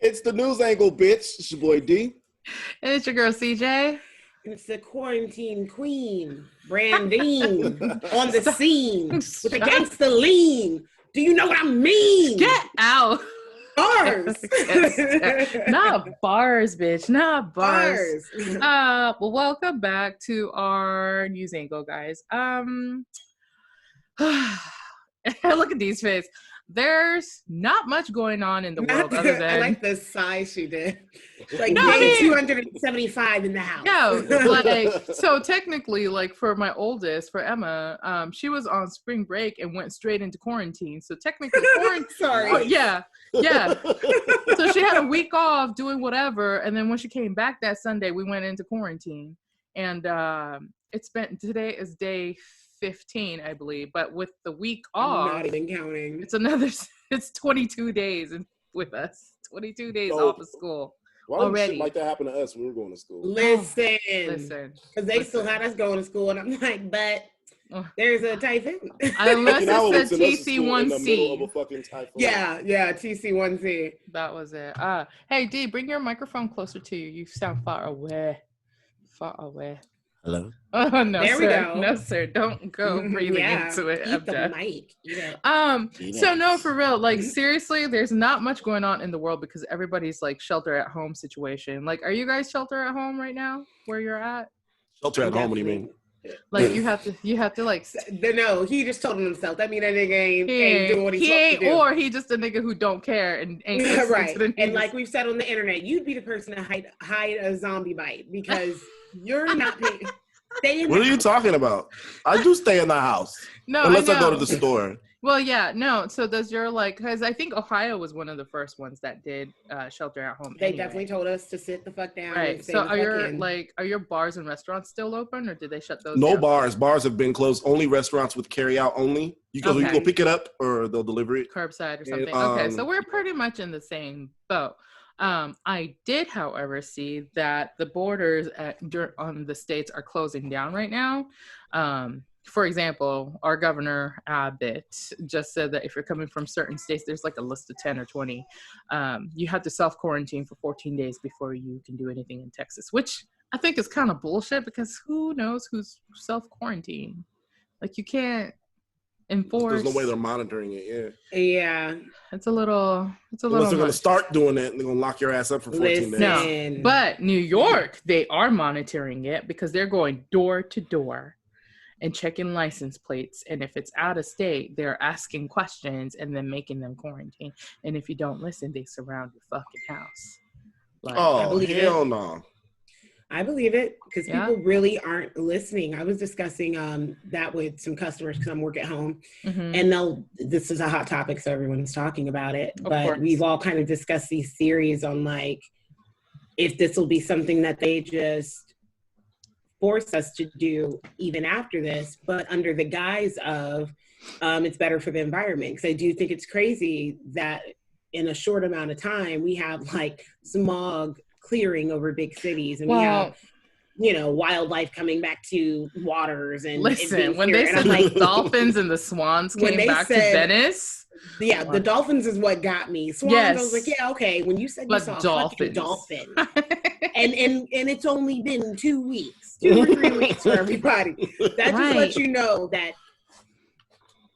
It's the news angle, bitch. It's your boy D. And it's your girl CJ. And it's the quarantine queen, Brandine, on the scene with the gangster lean. Do you know what I mean? Get out. Bars. Not bars, bitch. Not bars. Well, welcome back to our news angle, guys. Look at these faces. There's not much going on in the world other than... I like the size she did. Like, no, 275 in the house. No, like, so technically, like, for my oldest, for Emma, she was on spring break and went straight into quarantine. So technically, Sorry. Yeah. So she had a week off doing whatever. And then when she came back that Sunday, we went into quarantine. And today is day 15, I believe, but with the week off, I'm not even counting. It's 22 days with us. 22 days off of school. Why didn't shit like that happen to us when we were going to school? Listen, because they still had us going to school, and I'm like, but there's a typhoon. Unless it's a TC1C. Yeah, TC1C. That was it. Hey D, bring your microphone closer to you. You sound far away. Hello. Oh no, there sir. We go. No, sir. Don't go breathing into it. Eat the mic. So no, for real. Like seriously, there's not much going on in the world because everybody's like shelter at home situation. Like, are you guys shelter at home right now? Where you're at? Shelter at home? What do you mean? Like you have to like. No, he just told him that mean that nigga ain't doing what he's supposed to do. Or he just a nigga who don't care and ain't right. And like we've said on the internet, you'd be the person to hide a zombie bite because you're not paying. What are you talking about? I do stay in the house. No, unless I go to the store. Well, yeah, no. So does your because I think Ohio was one of the first ones that did shelter at home. They definitely told us to sit the fuck down. Right. So are your bars and restaurants still open, or did they shut those? No down? Bars have been closed. Only restaurants with carry out only. You go pick it up, or they'll deliver it curbside or something. Okay, so we're pretty much in the same boat. I did, however, see that the borders on the states are closing down right now. For example, our governor Abbott just said that if you're coming from certain states, there's like a list of 10 or 20. You have to self-quarantine for 14 days before you can do anything in Texas, which I think is kind of bullshit because who knows who's self-quarantined? Like you can't enforce. There's no way they're monitoring it. Yeah. It's a little. Unless they're going to start doing it and they're going to lock your ass up for 14 days. No, but New York, they are monitoring it because they're going door to door and checking license plates. And if it's out of state, they're asking questions and then making them quarantine. And if you don't listen, they surround your fucking house. Like, oh, hell no. I believe it because people really aren't listening. I was discussing that with some customers because I'm work at home. Mm-hmm. And this is a hot topic, so everyone's talking about it. But we've all kind of discussed these theories on like, if this will be something that they just force us to do even after this, but under the guise of it's better for the environment. Because I do think it's crazy that in a short amount of time, we have like smog clearing over big cities and we have wildlife coming back to waters and listen when they said like dolphins and the swans came back to Venice, the dolphins is what got me. Swans, I was like, yeah, okay, when you said you saw a dolphin and it's only been 2 weeks, 2 or 3 weeks for everybody, that just lets you know that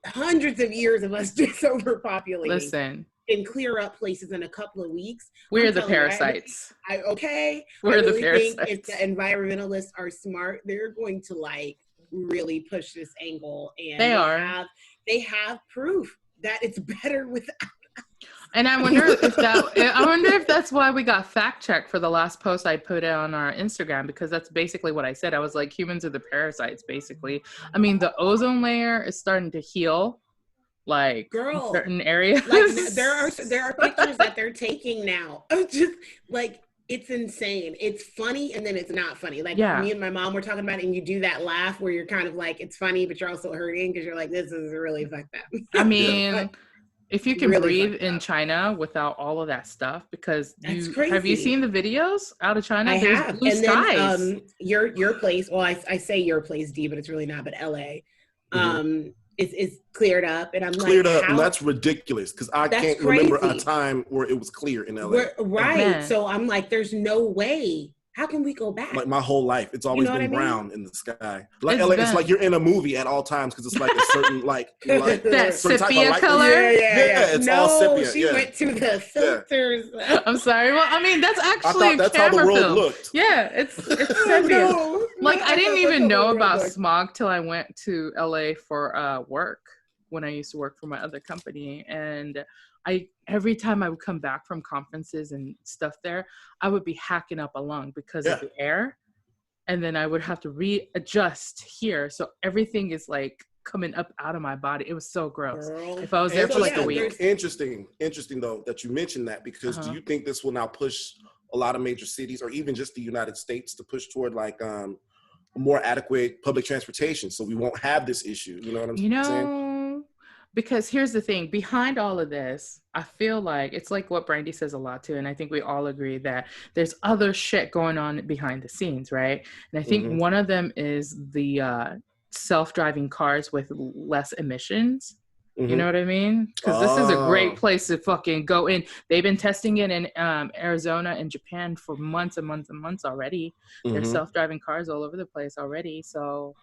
hundreds of years of us just overpopulating and clear up places in a couple of weeks. We're the parasites. We're the parasites. Think if the environmentalists are smart, they're going to like really push this angle, and they have proof that it's better without. And I wonder if that's why we got fact checked for the last post I put on our Instagram, because that's basically what I said. I was like, humans are the parasites, basically. I mean, the ozone layer is starting to heal. Like certain areas, like there are pictures that they're taking now of just like, it's insane. It's funny and then it's not funny. Like me and my mom were talking about it, and you do that laugh where you're kind of like, it's funny but you're also hurting because you're like, this is really fucked up. I mean, if you can really breathe in China without all of that stuff, because have you seen the videos out of China? I have. Blue skies. Then your place, well I say your place D, but it's really not, but LA. is cleared up, and I'm cleared like, up, and that's ridiculous because I can't remember a time where it was clear in LA. Right. So I'm like, there's no way. How can we go back? Like my whole life, it's always been brown in the sky. Like LA, it's like you're in a movie at all times because it's like a certain that certain sepia type of color. Yeah, it's all sepia. She went to the filters. I'm sorry. Well, I mean, that's actually that's how the world film. looked. Yeah, it's sepia. Like I didn't even know about smog till I went to LA for work when I used to work for my other company, and every time I would come back from conferences and stuff there, I would be hacking up a lung because of the air. And then I would have to readjust here. So everything is like coming up out of my body. It was so gross. If I was there for like a week. Interesting though that you mentioned that, because do you think this will now push a lot of major cities or even just the United States to push toward like more adequate public transportation so we won't have this issue? You know what I'm saying? Because here's the thing, behind all of this, I feel like it's like what Brandy says a lot too, and I think we all agree that there's other shit going on behind the scenes, right? And I think one of them is the self-driving cars with less emissions. You know what I mean? Because this is a great place to fucking go in. They've been testing it in Arizona and Japan for months and months and months already. There's self-driving cars all over the place already. So,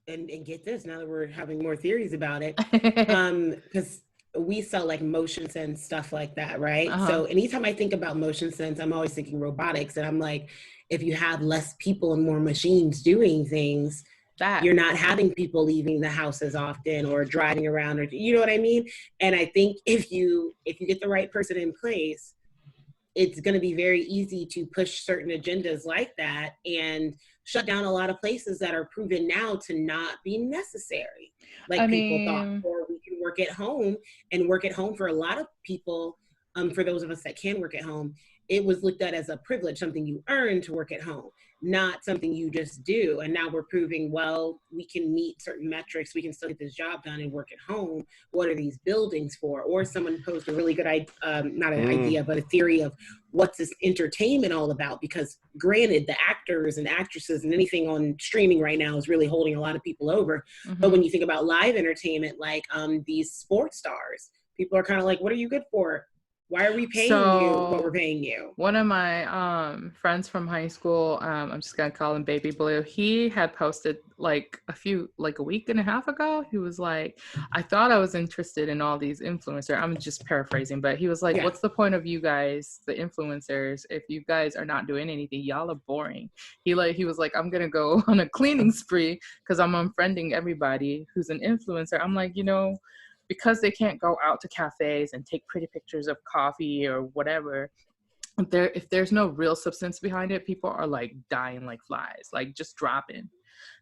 and get this, now that we're having more theories about it, because we sell like motion sense stuff like that, right? So anytime I think about motion sense, I'm always thinking robotics, and I'm like, if you have less people and more machines doing things, you're not having people leaving the house as often or driving around, or you know what I mean? And I think if you get the right person in place, it's going to be very easy to push certain agendas like that and shut down a lot of places that are proven now to not be necessary. Like people thought, or we can work at home, and work at home for a lot of people. For those of us that can work at home, it was looked at as a privilege, something you earn to work at home, not something you just do. And now we're proving, well, we can meet certain metrics. We can still get this job done and work at home. What are these buildings for? Or someone posed a really good, not an idea, but a theory of what's this entertainment all about? Because granted, the actors and actresses and anything on streaming right now is really holding a lot of people over. But when you think about live entertainment, like these sports stars, people are kind of like, what are you good for? Why are we paying you what we're paying you? One of my friends from high school, I'm just going to call him Baby Blue. He had posted like a week and a half ago. He was like, I thought I was interested in all these influencers. I'm just paraphrasing, but he was like, what's the point of you guys, the influencers, if you guys are not doing anything? Y'all are boring. He was like, I'm going to go on a cleaning spree because I'm unfriending everybody who's an influencer. I'm like, because they can't go out to cafes and take pretty pictures of coffee or whatever, if there's no real substance behind it, people are like dying like flies, like just dropping.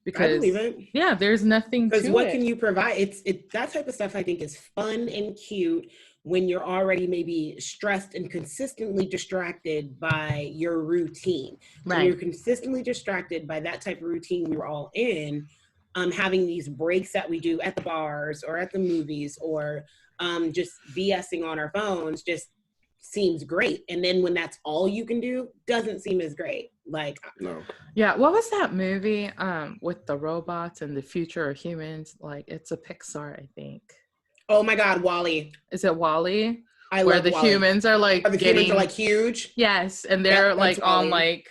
Because I believe it. Yeah, there's nothing to it. Because what can you provide? It's that type of stuff I think is fun and cute when you're already maybe stressed and consistently distracted by your routine. Right. When you're consistently distracted by that type of routine we're all in, having these breaks that we do at the bars or at the movies or just BSing on our phones just seems great. And then when that's all you can do, doesn't seem as great. Like, no. Yeah, what was that movie with the robots and the future of humans? Like, it's a Pixar, I think. Oh my God, WALL-E. Is it WALL-E? Where the WALL-E. Humans are like humans are like huge? Yes, and they're like WALL-E. on like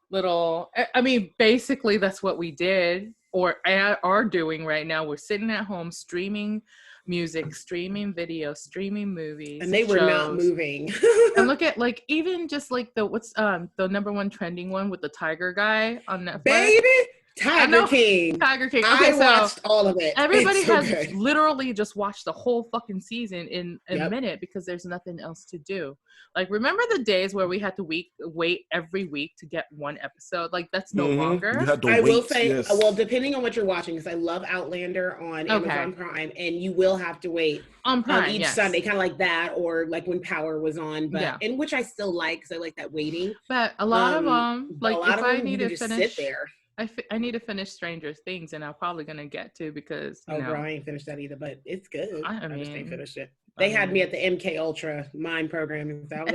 little, I mean, basically that's what we did or are doing right now. We're sitting at home streaming music, streaming video, streaming movies, and they were not moving. And look at like even just like the number one trending one with the tiger guy on Netflix. Baby, Tiger King. Okay, I watched all of it. Everybody so has good. literally just watched the whole fucking season in a minute because there's nothing else to do. Like, remember the days where we had to wait every week to get one episode? Like, that's no longer. You had to I wait, will say, well, depending on what you're watching, because I love Outlander on Amazon Prime, and you will have to wait on Prime each Sunday, kind of like that, or like when Power was on, but and which I still like because I like that waiting. But a lot of them, like, if I need to finish, sit there. I need to finish Stranger Things, and I'm probably gonna get to because bro, I ain't finished that either, but it's good. I just ain't finished it. They had me at the MK Ultra mind programming, so I was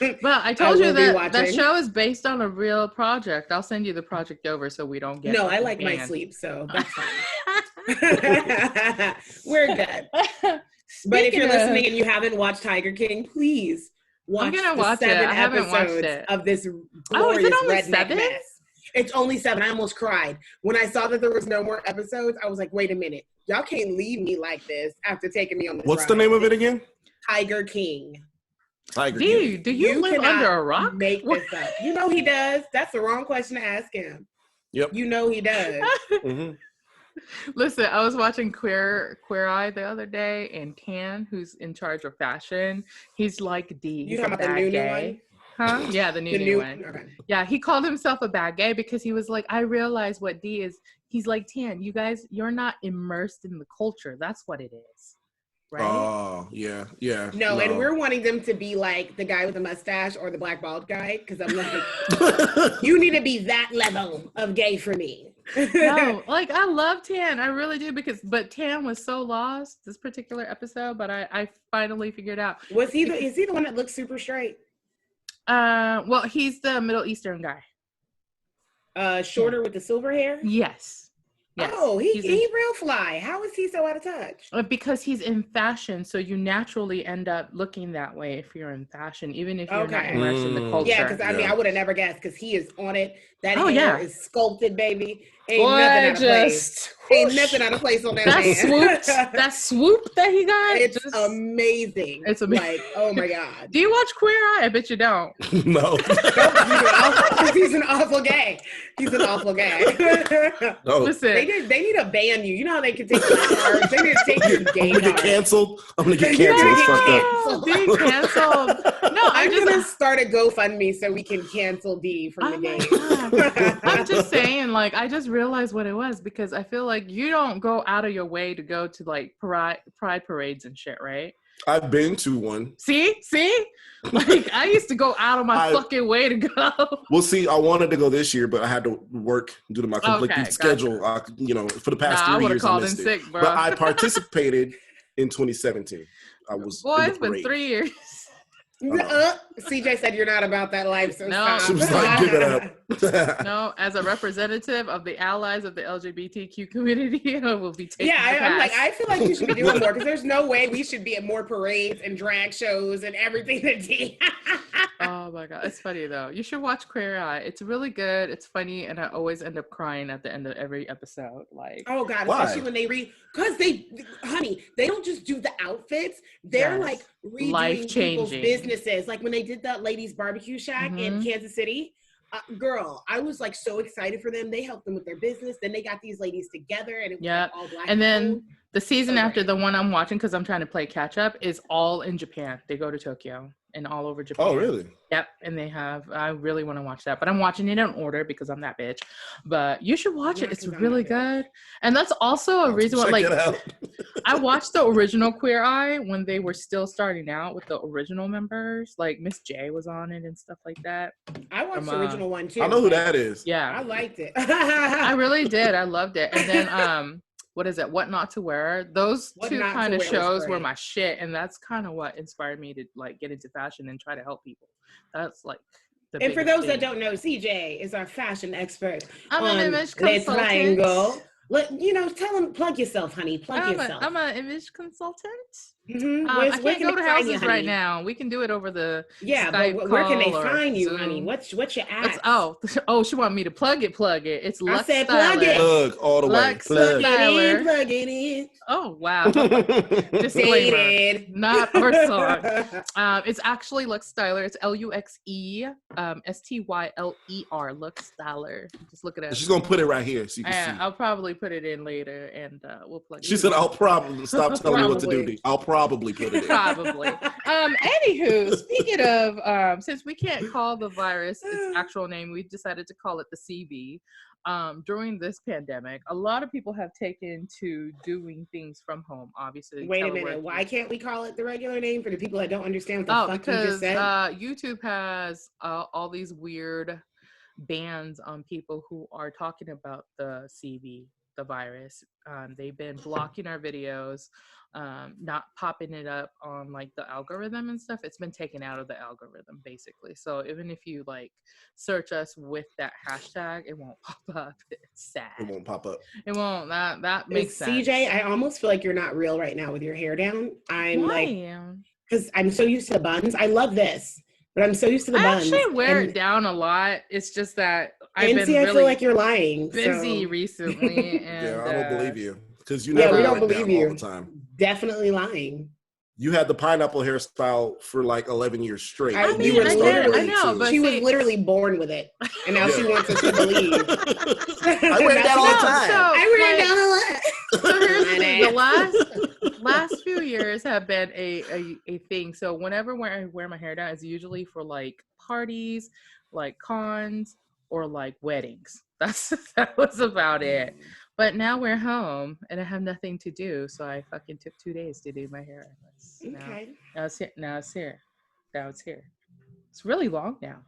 like, well, I told you that show is based on a real project. I'll send you the project over so we don't get. No, I like my sleep, so that's fine. We're good. But if you're listening and you haven't watched Tiger King, please watch the 7 episodes of this glorious redneck mess. It's only 7. I almost cried. When I saw that there was no more episodes, I was like, wait a minute. Y'all can't leave me like this after taking me on this What's the name of it again? Tiger King. Tiger King. Do you live under a rock? Make this up. You know he does. That's the wrong question to ask him. Yep. You know he does. Mm-hmm. Listen, I was watching Queer Eye the other day, and Tan, who's in charge of fashion, he's like D. You talking about the new one? Huh? Yeah, the new one. Okay. Yeah, he called himself a bad gay because he was like, I realize what D is. He's like, Tan, you guys, you're not immersed in the culture. That's what it is. Right? Oh, yeah. No, and we're wanting them to be like the guy with the mustache or the black bald guy, because I'm like, you need to be that level of gay for me. No, like I love Tan, I really do, but Tan was so lost this particular episode, but I finally figured out. Is he the one that looks super straight? Well, he's the Middle Eastern guy. Shorter with the silver hair? Yes. Oh, he's real fly. How is he so out of touch? Because he's in fashion, so you naturally end up looking that way if you're in fashion, even if you're not immersed in the culture. Yeah, because I mean, I would have never guessed, because he is on it. That hair is sculpted, baby. Ain't nothing out of place. Ain't nothing out of place on that man. That swoop that he got. It's amazing. It's amazing. Like, oh my God. Do you watch Queer Eye? I bet you don't. No. He's an awful gay. He's an awful gay. No. Listen, they need to ban you. You know how they can take your cards? They need to take your gay I'm gonna get canceled. I'm gonna get canceled. It's fucked up. Being canceled. No, I'm gonna start a GoFundMe so we can cancel D from the game. I'm just saying, like, I just realized what it was, because I feel like you don't go out of your way to go to like pride parades and shit, right? I've been to one. See? Like, I used to go out of my fucking way to go. Well, see, I wanted to go this year, but I had to work due to my conflicting schedule. Gotcha. For the past 3 years, I missed sick, it. Bro. But I participated in 2017. I was. Boy, it's been 3 years. CJ said you're not about that life, so stop. She was like, give it up. No, as a representative of the allies of the LGBTQ community, I will be taking I'm like, I feel like you should be doing more, because there's no way we should be at more parades and drag shows and everything that D. Oh my God, it's funny though. You should watch Queer Eye. It's really good. It's funny, and I always end up crying at the end of every episode. Like, oh God, especially when they because they don't just do the outfits. They're like redoing people's businesses. Like when they did that ladies barbecue shack in Kansas City. Girl, I was like so excited for them. They helped them with their business. Then they got these ladies together, and it was like all black. And then the season after the one I'm watching, because I'm trying to play catch up, is all in Japan. They go to Tokyo and all over Japan. Oh, really? Yep. And I really want to watch that, but I'm watching it in order because I'm that bitch. But you should watch it. It's really good. And that's also a reason why, like, I watched the original Queer Eye when they were still starting out with the original members. Like Miss J was on it and stuff like that. I watched the original one too. I know who that is. Yeah. I liked it. I really did. I loved it. And then, what is it? What Not to Wear? Those two kind of shows were my shit, and that's kind of what inspired me to like get into fashion and try to help people. That's like the And for those that don't know, CJ is our fashion expert. I'm an image consultant. Tell them, plug yourself, honey. Plug yourself. I'm an image consultant. Mm-hmm. I can't go to houses right now. We can do it over the Skype but where can they find you, Zoom. honey? What's your app? She want me to plug it. It's Lux Styler. Plug it. Plug all the way. Plug it in. Oh wow. Disclaimer. Not our song. It's actually Lux Styler. It's LUXE STYLER. Lux Styler. Just look at it. She's gonna put it right here so you can see. I'll probably put it in later, and we'll plug it. She said, "I'll probably stop telling me what to do. I'll probably put it in." Probably. Anywho, speaking of, since we can't call the virus its actual name, we decided to call it the CV. During this pandemic, a lot of people have taken to doing things from home, obviously. Wait a minute. Why can't we call it the regular name for the people that don't understand what the fuck you just said? YouTube has all these weird bans on people who are talking about the CV, the virus. They've been blocking our videos, not popping it up on like the algorithm and stuff. It's been taken out of the algorithm basically. So even if you like search us with that hashtag, it won't pop up. It's sad. It won't pop up. It won't. That makes sense. CJ, I almost feel like you're not real right now with your hair down. I'm Why? like, because I'm so used to the buns. I love this, but I'm so used to the buns. I actually wear it down a lot. It's just that I've been I really feel like you're lying. busy recently. And, yeah, I don't believe you. Because you never we don't believe down you all the time. Definitely lying. You had the pineapple hairstyle for like 11 years straight. I know, but she was literally born with it, and now she wants us to believe. I wear that all the time. I wear it down a lot. So here's the thing, the last few years have been a thing. So whenever I wear my hair down, it's usually for like parties, like cons, or like weddings. That was about it. But now we're home and I have nothing to do, so I fucking took 2 days to do my hair. Okay. Now it's here. Now it's here. It's really long now.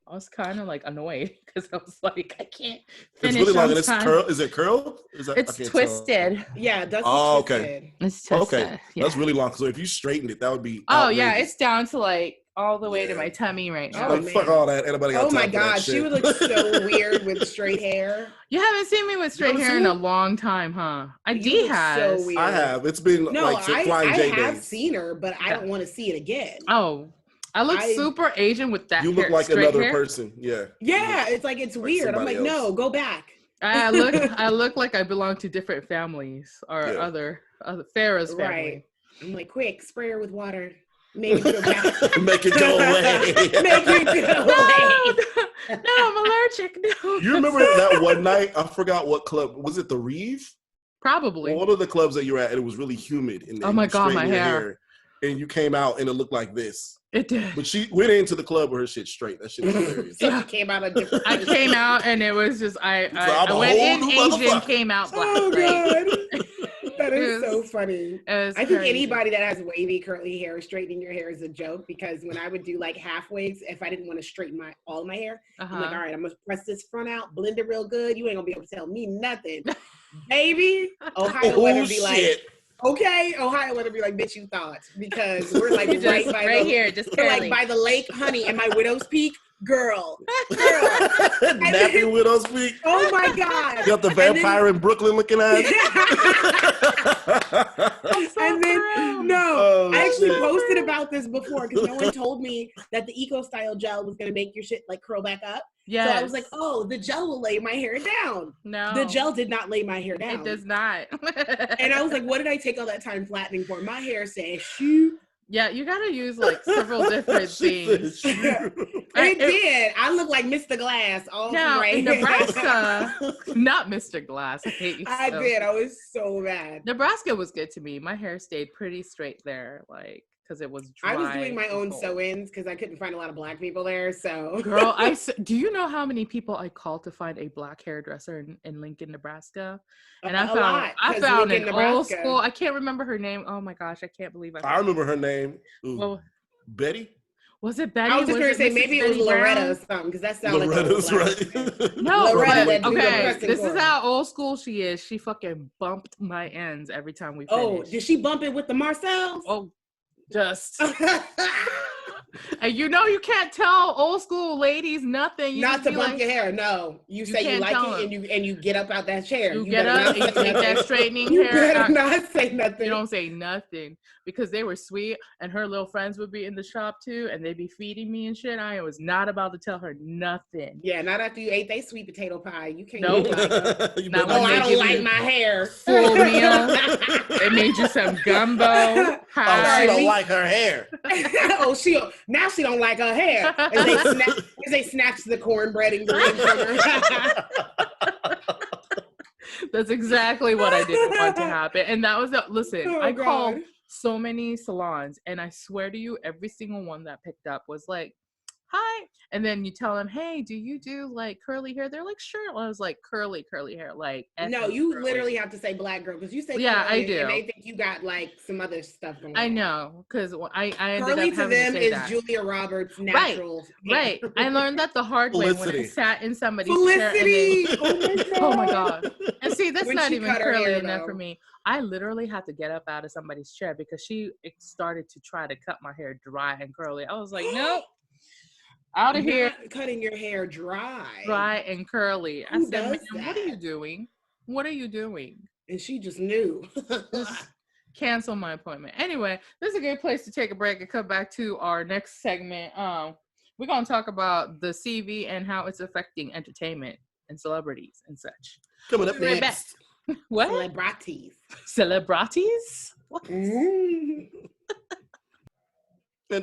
I was kind of like annoyed because I was like, I can't finish. It's really long. And it's curled. Is it curled? It's twisted. Tell. Yeah, that's okay. It's twisted. Okay, yeah. That's really long. So if you straightened it, that would be. Oh outrageous. yeah, it's down to like all the way to my tummy right now. Like, fuck all that. Anybody got oh my time for that god, shit. she would look so weird with straight hair. You haven't seen me with straight hair in a long time, huh? You has. So weird. I have. It's been like Flying J days. I have seen her, but I don't want to see it again. Oh, I look super Asian with that. You look like another person. Yeah. Yeah, it's like it's weird. I'm like, no, go back. I look like I belong to different families or other Farrah's family. Right. I'm like, quick, spray her with water. Make it go back. Make it go away. Make it go away. No, I'm allergic. No. You remember that one night? I forgot what club. Was it the Reeve? Probably. One of the clubs that you were at, and it was really humid. And oh my God, my hair. And you came out and it looked like this. It did. But she went into the club with her shit straight. That shit was hilarious. So she came out a different. I came out and it was just I went in Asian, came out black. Oh God. That is so funny. I think anybody that has wavy curly hair, straightening your hair is a joke, because when I would do like half wigs, if I didn't want to straighten all my hair, I'm like, all right, I'm gonna press this front out, blend it real good. You ain't gonna be able to tell me nothing. Baby, Ohio weather be like, okay, Ohio weather be like, bitch, you thought, because we're like right here, just like by the lake, honey, and my widow's peak. Girl. Nappy widow's peak. Oh my God. You got the vampire in Brooklyn looking at I actually posted about this before because no one told me that the Eco Style gel was going to make your shit like curl back up. Yeah. So I was like, oh, the gel will lay my hair down. No. The gel did not lay my hair down. It does not. And I was like, what did I take all that time flattening for? My hair says shoot. Yeah, you gotta use like several different things. It did. I look like Mr. Glass all right. In Nebraska, not Mr. Glass. I hate you. I did. I was so mad. Nebraska was good to me. My hair stayed pretty straight there, like because it was dry. I was doing my own sew-ins because I couldn't find a lot of black people there. So, girl, do you know how many people I called to find a black hairdresser in Lincoln, Nebraska? And I found an old school. I can't remember her name. Oh my gosh, I can't believe I remember her name. Well, Betty. Was it Betty? I was just going to say maybe it was Loretta or something, because that sounds like Loretta's right. No, okay. This is how old school she is. She fucking bumped my ends every time we finished. Oh, did she bump it with the Marcells? Oh, just. And you know you can't tell old school ladies nothing. Not to bump your hair. No, you say you like it, and you get up out that chair. You get up and you take that straightening hair. You better not say nothing. You don't say nothing, because they were sweet, and her little friends would be in the shop too, and they'd be feeding me and shit. I was not about to tell her nothing. Yeah, not after you ate that sweet potato pie. You can't. Nope. I don't like my hair. Full meal. They made you some gumbo. She don't like her hair. Now she don't like her hair. As they snatch the cornbread and green from her. That's exactly what I didn't want to happen. And that was I called so many salons, and I swear to you, every single one that picked up was like, hi. And then you tell them, hey, do you do like curly hair? They're like, sure. I was like, curly hair. Like, no, you curly. literally have to say black girl because you say yeah, curly I do. and they think you got like some other stuff going on. I know, because I ended curly up to having them to say is that. Julia Roberts' natural right. I learned that the hard way when I sat in somebody's chair. And then, oh my god! And see, that's not even curly enough for me. I literally had to get up out of somebody's chair because she started to try to cut my hair dry and curly. I was like, nope. Out of here. Cutting your hair dry and curly. Who I said, does ma'am, that? what are you doing? What are you doing? And she just knew. Just cancel my appointment. Anyway, this is a good place to take a break and come back to our next segment. We're going to talk about the CV and how it's affecting entertainment and celebrities and such. Coming up next. What? Celebrities? What? And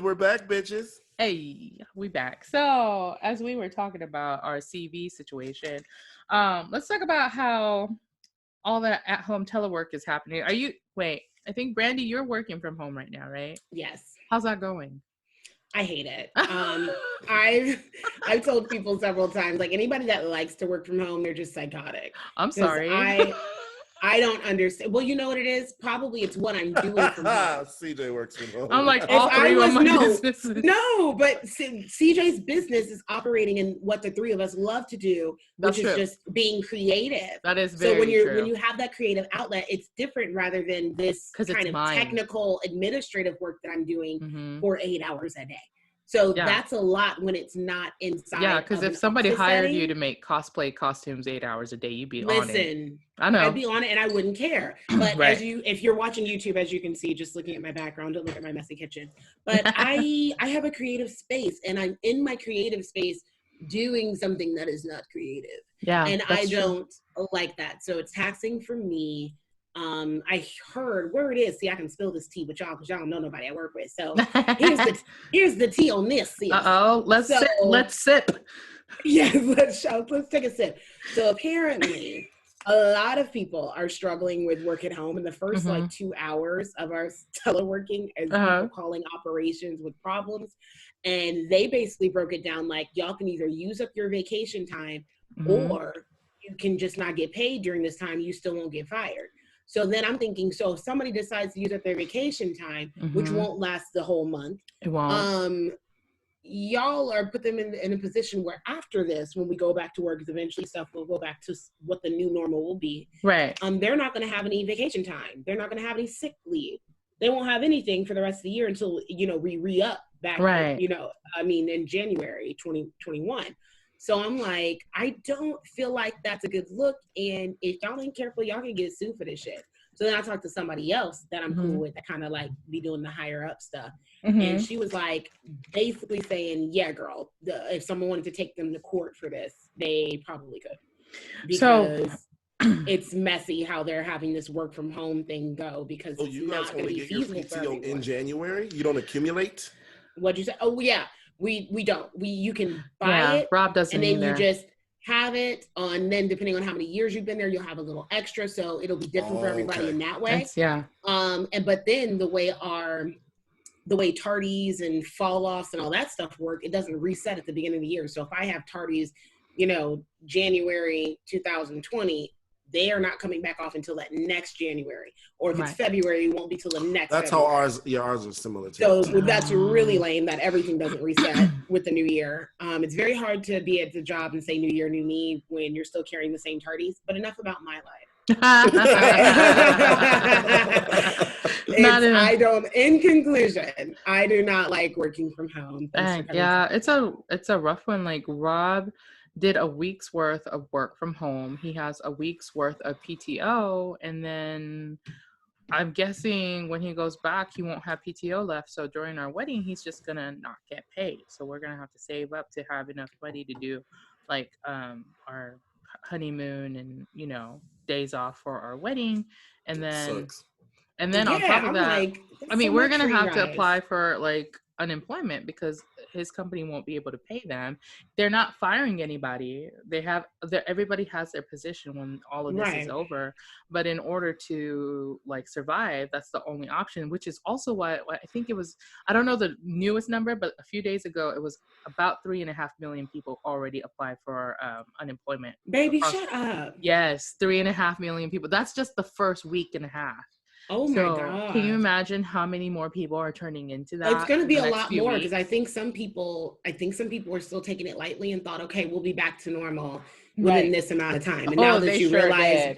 we're back, bitches. Hey, we back. So, as we were talking about our CV situation, let's talk about how all that at-home telework is happening. I think, Brandy, you're working from home right now, right? Yes. How's that going? I hate it. I've told people several times, like anybody that likes to work from home, they're just psychotic. I'm sorry. I don't understand. Well, you know what it is? Probably it's what I'm doing from home. CJ works from home. I'm like, all three of my businesses. No, but CJ's business is operating in what the three of us love to do, which is just being creative. That is very true. So when you have that creative outlet, it's different rather than this kind of technical administrative work that I'm doing for 8 hours a day. So that's a lot when it's not inside. Yeah, because if somebody hired you to make cosplay costumes 8 hours a day, you'd be on it. Listen, I know. I'd be on it and I wouldn't care. But if you're watching YouTube, as you can see, just looking at my background, don't look at my messy kitchen. But I have a creative space and I'm in my creative space doing something that is not creative. Yeah. And I don't like that. So it's taxing for me. I heard where it is. See, I can spill this tea with y'all because y'all don't know nobody I work with. So here's the tea on this. Let's sip. Yes, let's take a sip. So apparently, a lot of people are struggling with work at home. In the first like 2 hours of our teleworking, as people calling operations with problems, and they basically broke it down like y'all can either use up your vacation time or you can just not get paid during this time. You still won't get fired. So then I'm thinking, so if somebody decides to use up their vacation time, which won't last the whole month, it won't. Y'all are put them in a position where after this, when we go back to work, because eventually stuff will go back to what the new normal will be. Right. They're not going to have any vacation time. They're not going to have any sick leave. They won't have anything for the rest of the year until, we re-up back, in January 2021. So I'm like, I don't feel like that's a good look. And if y'all ain't careful, y'all can get sued for this shit. So then I talked to somebody else that I'm cool with that kind of like be doing the higher up stuff. And she was like, basically saying, yeah, girl, if someone wanted to take them to court for this, they probably could. Because it's messy how they're having this work from home thing go because it's you not guys going to only be get your feasible PTO in January? You don't accumulate? What'd you say? Oh, yeah. We don't. You can buy it. Rob doesn't and then either. You just have it and then depending on how many years you've been there, you'll have a little extra. So it'll be different for everybody in that way. But then the way tardies and fall offs and all that stuff work, it doesn't reset at the beginning of the year. So if I have tardies, January 2020, they are not coming back off until that next January. Or if it's February, it won't be till the next That's February. how ours are similar to. So that's really lame that everything doesn't reset with the new year. It's very hard to be at the job and say new year, new me when you're still carrying the same tardies. But enough about my life. In conclusion, I do not like working from home. It's a rough one. Like Rob did a week's worth of work from home. He has a week's worth of PTO, and then I'm guessing when he goes back, he won't have PTO left. So during our wedding, he's just gonna not get paid. So we're gonna have to save up to have enough money to do like our honeymoon and days off for our wedding, and then on top of that, we're gonna have to apply for like unemployment because his company won't be able to pay them. They're not firing anybody. Everybody has their position when all of this is over. But in order to like survive, that's the only option, which is also why I think it was, I don't know the newest number, but a few days ago, it was about 3.5 million people already applied for unemployment. Baby, shut up. Yes, 3.5 million people. That's just the first week and a half. Oh my God. Can you imagine how many more people are turning into that? It's going to be a lot more because I think some people are still taking it lightly and thought, okay, we'll be back to normal within this amount of time. And now that you realize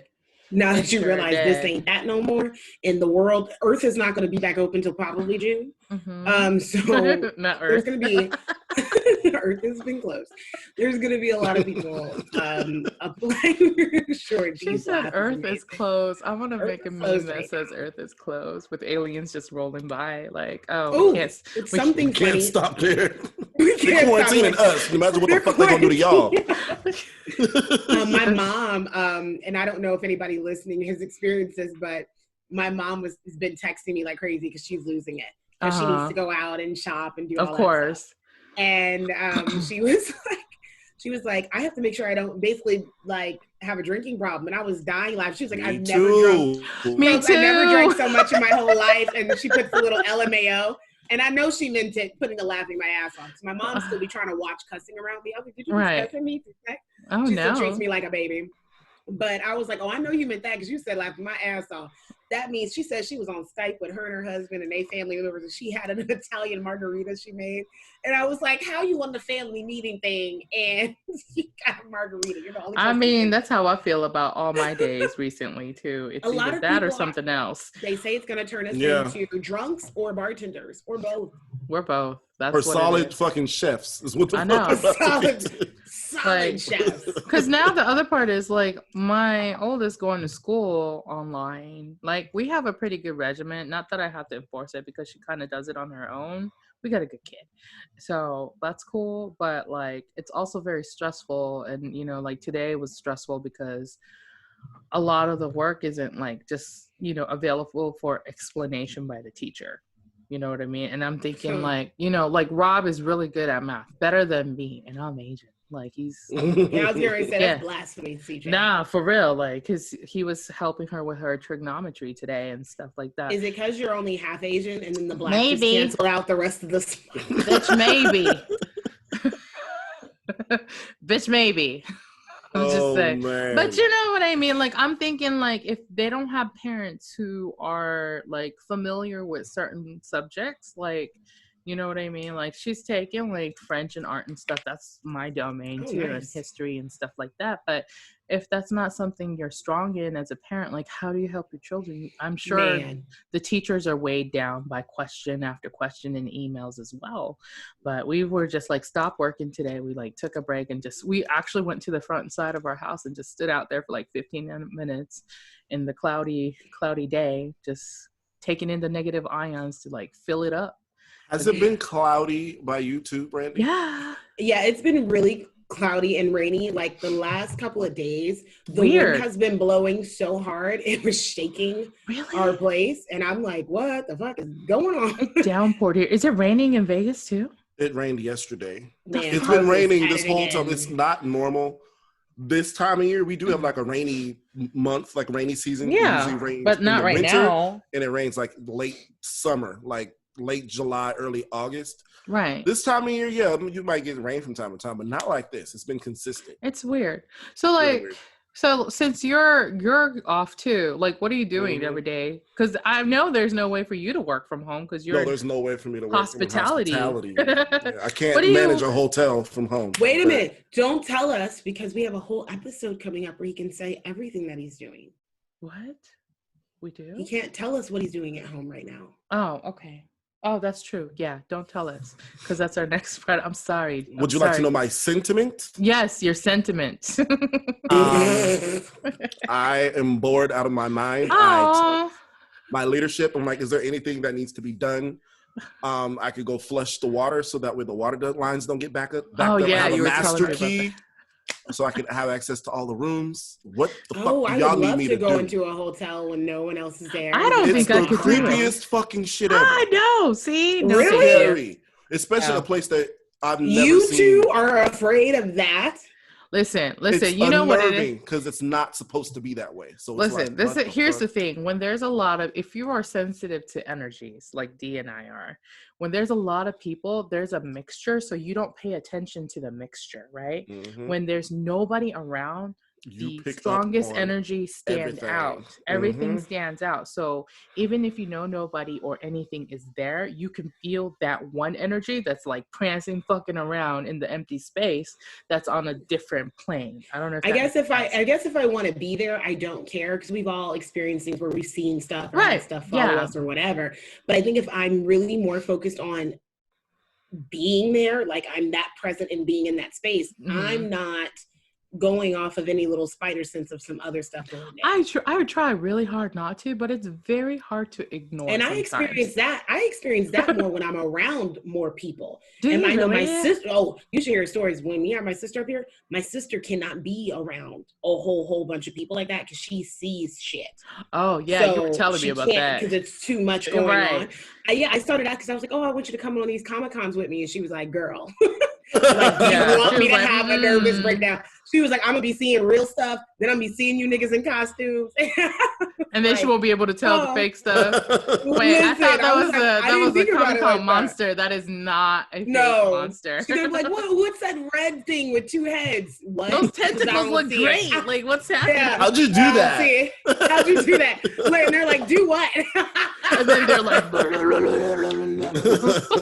this ain't that no more in the world, Earth is not going to be back open till probably June. So not there's Earth. going to be Earth has been closed. There's going to be a lot of people applying for short. She said Earth is closed. I want to make a meme that says Earth is closed with aliens just rolling by. Like, yes, something we can't stop there. We can't quarantining us. Imagine what the fuck they're gonna do to y'all. My mom, and I don't know if anybody listening has experienced this, but my mom has been texting me like crazy because she's losing it. Because she needs to go out and shop and do all that stuff. And she was like, I have to make sure I don't basically like have a drinking problem. And I was dying laughing. She was like, I've never drunk. Me too. I never drank so much in my whole life. And she puts the little LMAO. And I know she meant it, putting a laughing my ass off. So my mom still be trying to watch cussing around me. I was like, did you cuss at me? She still treats me like a baby. But I was like, oh, I know you meant that because you said laughing my ass off. That means she said she was on Skype with her and her husband and they family members, and she had an Italian margarita she made. And I was like, how you on the family meeting thing and you got a margarita? You're the only I mean, that's how I feel about all my days recently too. It's either that or something else. They say it's going to turn us into drunks or bartenders or both. We're both. That's or what solid fucking chefs is what the I know. Solid chefs. Because now the other part is like my oldest going to school online. Like we have a pretty good regimen. Not that I have to enforce it because she kind of does it on her own. We got a good kid, so that's cool. But like it's also very stressful, and you know, like today was stressful because a lot of the work isn't like just available for explanation by the teacher. You know what I mean? And I'm thinking like, like Rob is really good at math, better than me, and I'm Asian. Like he's I was gonna say that's blasphemy, CJ. Nah, for real, like because he was helping her with her trigonometry today and stuff like that. Is it because you're only half Asian and then the black just cancel out the rest of the Bitch, maybe. Bitch, maybe. I'm just saying. Man. But you know what I mean? Like I'm thinking like if they don't have parents who are like familiar with certain subjects, like you know what I mean? Like she's taking like French and art and stuff. That's my domain too, and history and stuff like that. But if that's not something you're strong in as a parent, like how do you help your children? I'm sure the teachers are weighed down by question after question in emails as well. But we were just like, stop working today. We like took a break and we actually went to the front side of our house and just stood out there for like 15 minutes in the cloudy day, just taking in the negative ions to like fill it up. Has it been cloudy by you too, Brandy? Yeah, it's been really cloudy and rainy. Like the last couple of days, the wind has been blowing so hard it was shaking our place, and I'm like, "What the fuck is going on?" Downpour here. Is it raining in Vegas too? It rained yesterday. It's been raining this whole time. It's not normal. This time of year, we do have like a rainy month, like rainy season. Yeah, usually rains but not right now. And it rains like late summer, like late July, early August. Right. This time of year, you might get rain from time to time, but not like this. It's been consistent. It's weird. So like, so since you're off too, like what are you doing every day? Because I know there's no way for you to work from home because you're there's no way for me to work hospitality. I can't manage a hotel from home. Wait a minute. Don't tell us because we have a whole episode coming up where he can say everything that he's doing. What? We do? He can't tell us what he's doing at home right now. Oh, okay. Oh, that's true. Yeah, don't tell us because that's our next part. I'm sorry. Would you like to know my sentiment? Yes, your sentiment. I am bored out of my mind. My leadership, I'm like, is there anything that needs to be done? I could go flush the water so that way the water lines don't get backed up. I have a master key so I can have access to all the rooms. What the fuck do y'all need me to do? I would love to go into a hotel when no one else is there. I don't think I could do it. It's the creepiest fucking shit ever. I know. See? No, really? Especially a place that You two are afraid of that? Listen, it's you know what it is? Because it's not supposed to be that way. So listen, here's the thing. When there's a lot of, if you are sensitive to energies like D and I are, when there's a lot of people, there's a mixture. So you don't pay attention to the mixture, right? Mm-hmm. When there's nobody around, the strongest energy stand out. Everything stands out. So even if you know nobody or anything is there, you can feel that one energy that's like prancing, fucking around in the empty space that's on a different plane. I don't know. I guess if I want to be there, I don't care, because we've all experienced things where we've seen stuff or had stuff follow us or whatever. But I think if I'm really more focused on being there, like I'm that present and being in that space, I'm not going off of any little spider sense of some other stuff going down. I would try really hard not to, but it's very hard to ignore. And sometimes. I experience that more when I'm around more people. Do and you I know really? My sister, you should hear stories. When me and my sister up here, my sister cannot be around a whole bunch of people like that because she sees shit. Oh yeah, so you were telling me about that. Because it's too much going on. I started out because I was like, I want you to come on these Comic-Cons with me. And she was like, girl. Like, do you want me to have a nervous breakdown? She was like, I'm gonna be seeing real stuff, then I'm gonna be seeing you niggas in costumes. And then she won't be able to tell the fake stuff. Wait, I thought that was a Comic-Con monster. That is not a fake monster. She's gonna be like, what's that red thing with two heads? What? Those tentacles look great. Like, what's happening? Yeah. How'd you do that? How'd you do that? And they're like, do what? And then they're like,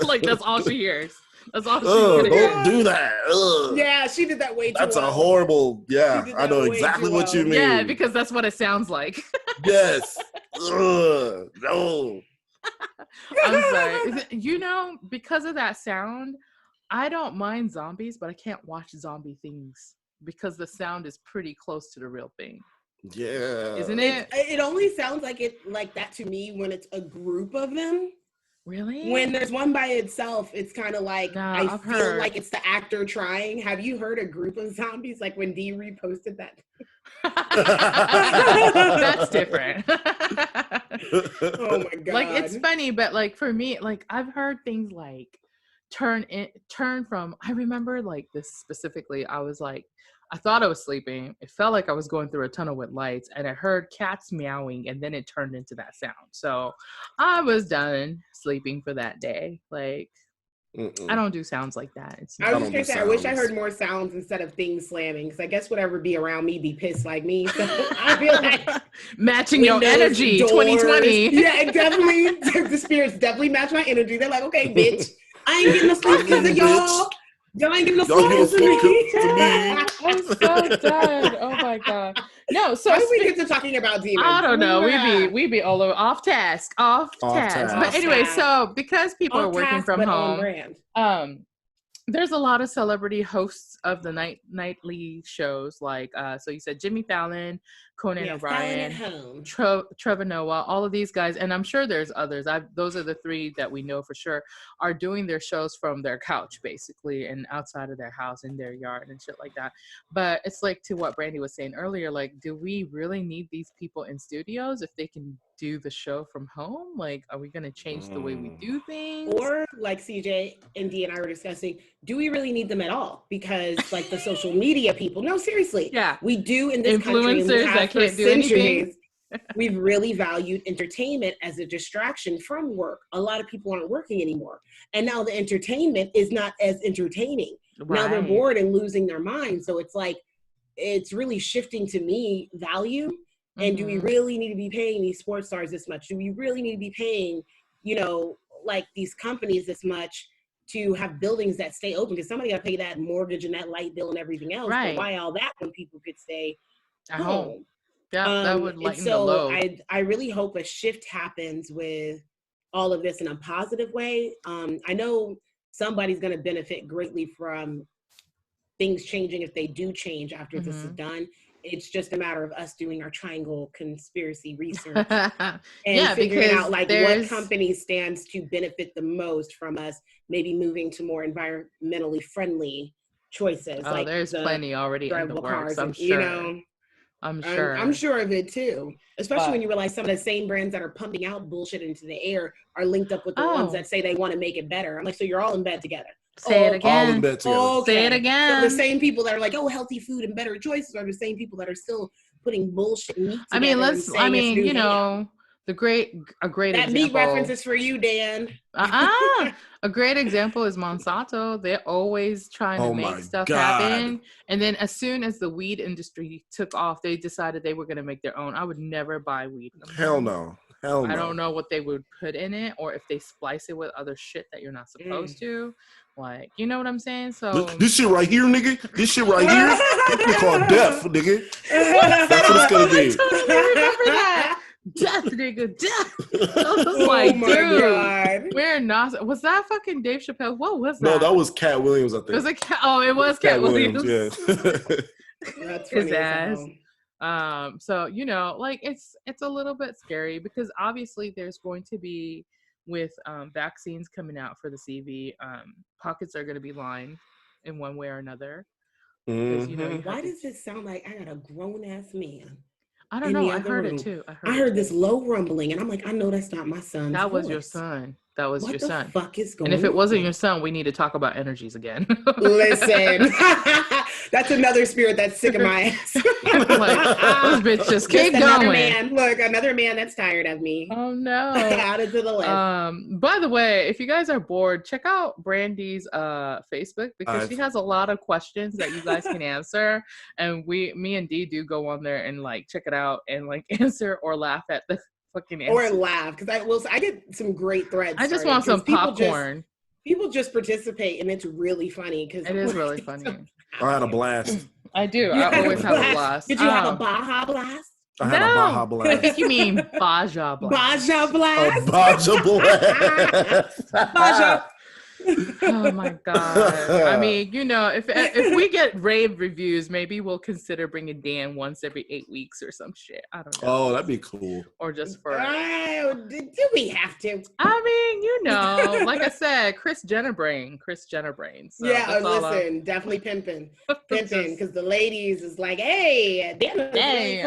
like that's all she hears. That's all she's gonna don't do that. Ugh. Yeah, she did that way too That's well. a horrible, I know exactly what you mean. Yeah, because that's what it sounds like. Yes. Ugh, no. I'm sorry. You know, because of that sound, I don't mind zombies, but I can't watch zombie things because the sound is pretty close to the real thing. Yeah. Isn't it? It only sounds like that to me when it's a group of them. Really? When there's one by itself, it's kind of like, I feel like it's the actor trying. Have you heard a group of zombies? Like when Dee reposted that. That's different. Oh my God. Like, it's funny, but like for me, like I've heard things like turn from, I remember like this specifically, I was like, I thought I was sleeping. It felt like I was going through a tunnel with lights, and I heard cats meowing, and then it turned into that sound. So I was done sleeping for that day. Like, I don't do sounds like that. I was just gonna say, I wish I heard more sounds instead of things slamming, because I guess whatever be around me be pissed like me. So I feel like matching your energy, doors, 2020. Yeah, definitely. The spirits definitely match my energy. They're like, okay, bitch, I ain't getting no sleep because of y'all. Y'all ain't getting no sleep to me. I'm so dead. Oh my God. No, so how did we get to talking about demons? I don't know. We be all over off task. But anyway, so because people are working from home, there's a lot of celebrity hosts of the nightly shows, like so you said Jimmy Fallon, Conan O'Brien, Trevor Noah, all of these guys, and I'm sure there's others. Those are the three that we know for sure are doing their shows from their couch, basically, and outside of their house, in their yard and shit like that. But it's like, to what Brandy was saying earlier, like, do we really need these people in studios if they can do the show from home? Like, are we going to change the way we do things? Or like CJ and Dee and I were discussing, do we really need them at all? Because like the social media people, no, seriously, we do in this country, that can't do anything. We've really valued entertainment as a distraction from work. A lot of people aren't working anymore, and now the entertainment is not as entertaining. Now they're bored and losing their mind. So it's like, it's really shifting to me value. And do we really need to be paying these sports stars this much? Do we really need to be paying, like these companies this much to have buildings that stay open? Because somebody got to pay that mortgage and that light bill and everything else. Right. But why all that when people could stay at home? Yeah, that would lighten the load. I really hope a shift happens with all of this in a positive way. I know somebody's going to benefit greatly from things changing if they do change after this is done. It's just a matter of us doing our triangle conspiracy research and figuring out like what company stands to benefit the most from us maybe moving to more environmentally friendly choices. Oh, like there's plenty already in the works, I'm sure. I'm sure of it too. Especially when you realize some of the same brands that are pumping out bullshit into the air are linked up with the ones that say they want to make it better. I'm like, so you're all in bed together. Say it again. All in bed together. Okay. Say it again. So the same people that are like, oh, healthy food and better choices are the same people that are still putting bullshit meat together. You know, a great that example. meat reference is for you, Dan. A great example is Monsanto. They're always trying to make stuff happen. And then as soon as the weed industry took off, they decided they were going to make their own. I would never buy weed. Hell no. I don't know what they would put in it or if they splice it with other shit that you're not supposed to. Like, you know what I'm saying? So this shit right here, nigga. This shit right here. It's called death, nigga. That's what it's gonna be. I totally remember that. Death, nigga, death. I was like, dude, we're not. Was that fucking Dave Chappelle? What was that? No, that was Cat Williams, I think. Was it it was Cat Williams. Yeah. That's his ass. So, you know, like it's a little bit scary because obviously there's going to be with vaccines coming out for the CV, pockets are going to be lined in one way or another. Mm-hmm. You know, why does it sound like I got a grown ass man? I don't know. I heard it too. I heard this low rumbling, and I'm like, I know that's not my son. That was your son. That was your son. What the fuck is going on? And if it wasn't your son, we need to talk about energies again. Listen, that's another spirit that's sick of my ass. Like, this bitch just keep going. Man. Look, another man that's tired of me. Oh no. Added to the list. By the way, if you guys are bored, check out Brandy's Facebook because she has a lot of questions that you guys can answer. And me and Dee do go on there and like check it out and like answer or laugh at the or laugh because I get some great threads. I just want some popcorn. People just participate and it's really funny because it is really funny. I had a blast. I do. I always have a blast. Did you have a Baja blast? I had a Baja blast. I think you mean Baja blast. Baja blast. A Baja blast. Baja. Oh my god! I mean, you know, if we get rave reviews, maybe we'll consider bringing Dan once every 8 weeks or some shit. I don't know. Oh, that'd be cool. Or just for. Do we have to? I mean, you know, like I said, Chris Jenner brain. So yeah, listen, definitely pimping, because the ladies is like, hey,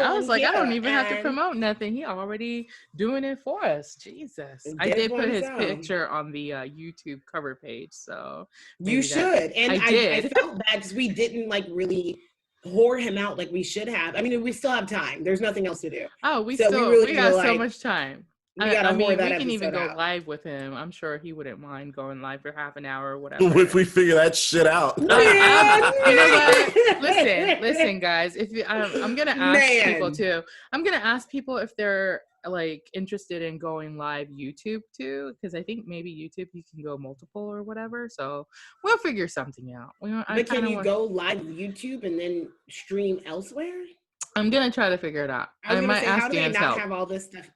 I was like, I don't even have to promote nothing. He already doing it for us. Jesus, I did put his picture on the YouTube cover page. So you should. And I felt bad because we didn't like really whore him out like we should have. I mean, we still have time. There's nothing else to do. Oh, we got so much time. We can even go live with him. I'm sure he wouldn't mind going live for half an hour or whatever. If we figure that shit out. You know what? Listen, guys. If I'm gonna ask people too. I'm gonna ask people if they're like interested in going live YouTube too, because I think maybe YouTube you can go multiple or whatever. So we'll figure something out. But can you go live YouTube and then stream elsewhere? I'm gonna try to figure it out. I might ask how do they not help. have all this stuff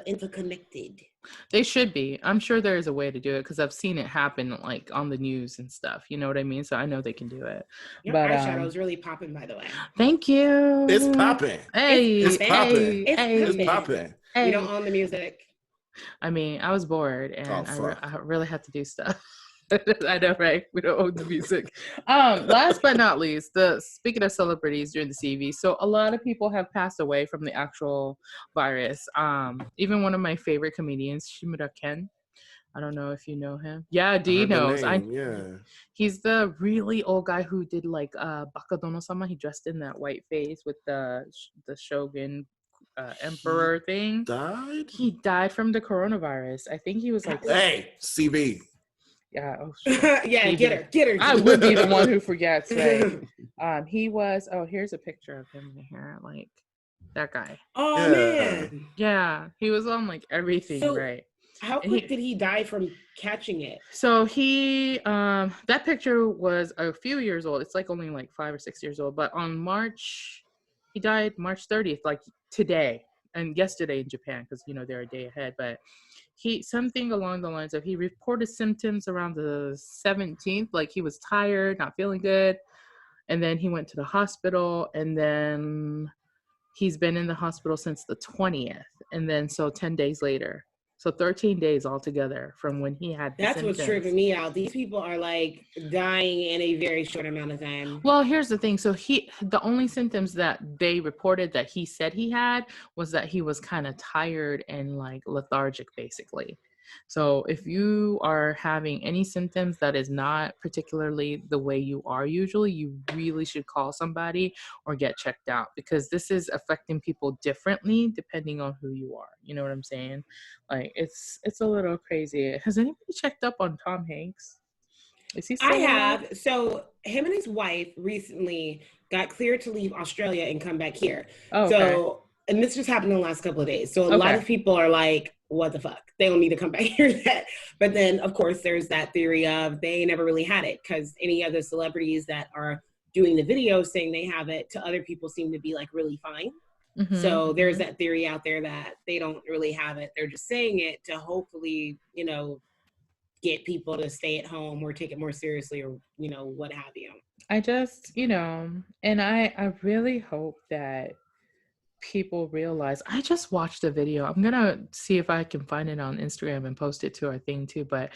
interconnected? They should be. I'm sure there is a way to do it because I've seen it happen like on the news and stuff. You know what I mean? So I know they can do it. Your eyeshadow is really popping, by the way. Thank you. It's popping. Hey, it's popping. It's popping. Hey. You don't own the music. I mean, I was bored and I really had to do stuff. I know, right? We don't own the music. Last but not least, speaking of celebrities during the CV, so a lot of people have passed away from the actual virus. Even one of my favorite comedians, Shimura Ken. I don't know if you know him. Yeah, Dee knows. He's the really old guy who did like Bakadono-sama. He dressed in that white face with the shogun emperor thing. He died from the coronavirus. I think he was like CV. Yeah. Oh, yeah. Get her. I would be the one who forgets. Right? He was. Oh, here's a picture of him here, like that guy. Oh man. Yeah, he was on like everything, right? How quick did he die from catching it? So he, that picture was a few years old. It's like only like 5 or 6 years old. But on he died March 30th, like today and yesterday in Japan, because you know they're a day ahead. But something along the lines of he reported symptoms around the 17th, like he was tired, not feeling good, and then he went to the hospital, and then he's been in the hospital since the 20th, and then so 10 days later. So 13 days altogether from when he had the symptoms. What's tripping me out. These people are like dying in a very short amount of time. Well, here's the thing. So the only symptoms that they reported that he said he had was that he was kind of tired and like lethargic, basically. So if you are having any symptoms that is not particularly the way you are usually, you really should call somebody or get checked out, because this is affecting people differently depending on who you are. You know what I'm saying? Like it's a little crazy. Has anybody checked up on Tom Hanks? Is he still I alive? have. So him and his wife recently got cleared to leave Australia and come back here. Oh, okay. So, and this just happened in the last couple of days. So a lot of people are like, what the fuck? They don't need to come back here yet. But then, of course, there's that theory of they never really had it, because any other celebrities that are doing the video saying they have it to other people seem to be like really fine. So there's that theory out there that they don't really have it. They're just saying it to hopefully, you know, get people to stay at home or take it more seriously, or, you know, what have you. I just, you know, and I really hope that people realize. I just watched a video. I'm gonna see if I can find it on Instagram and post it to our thing too, but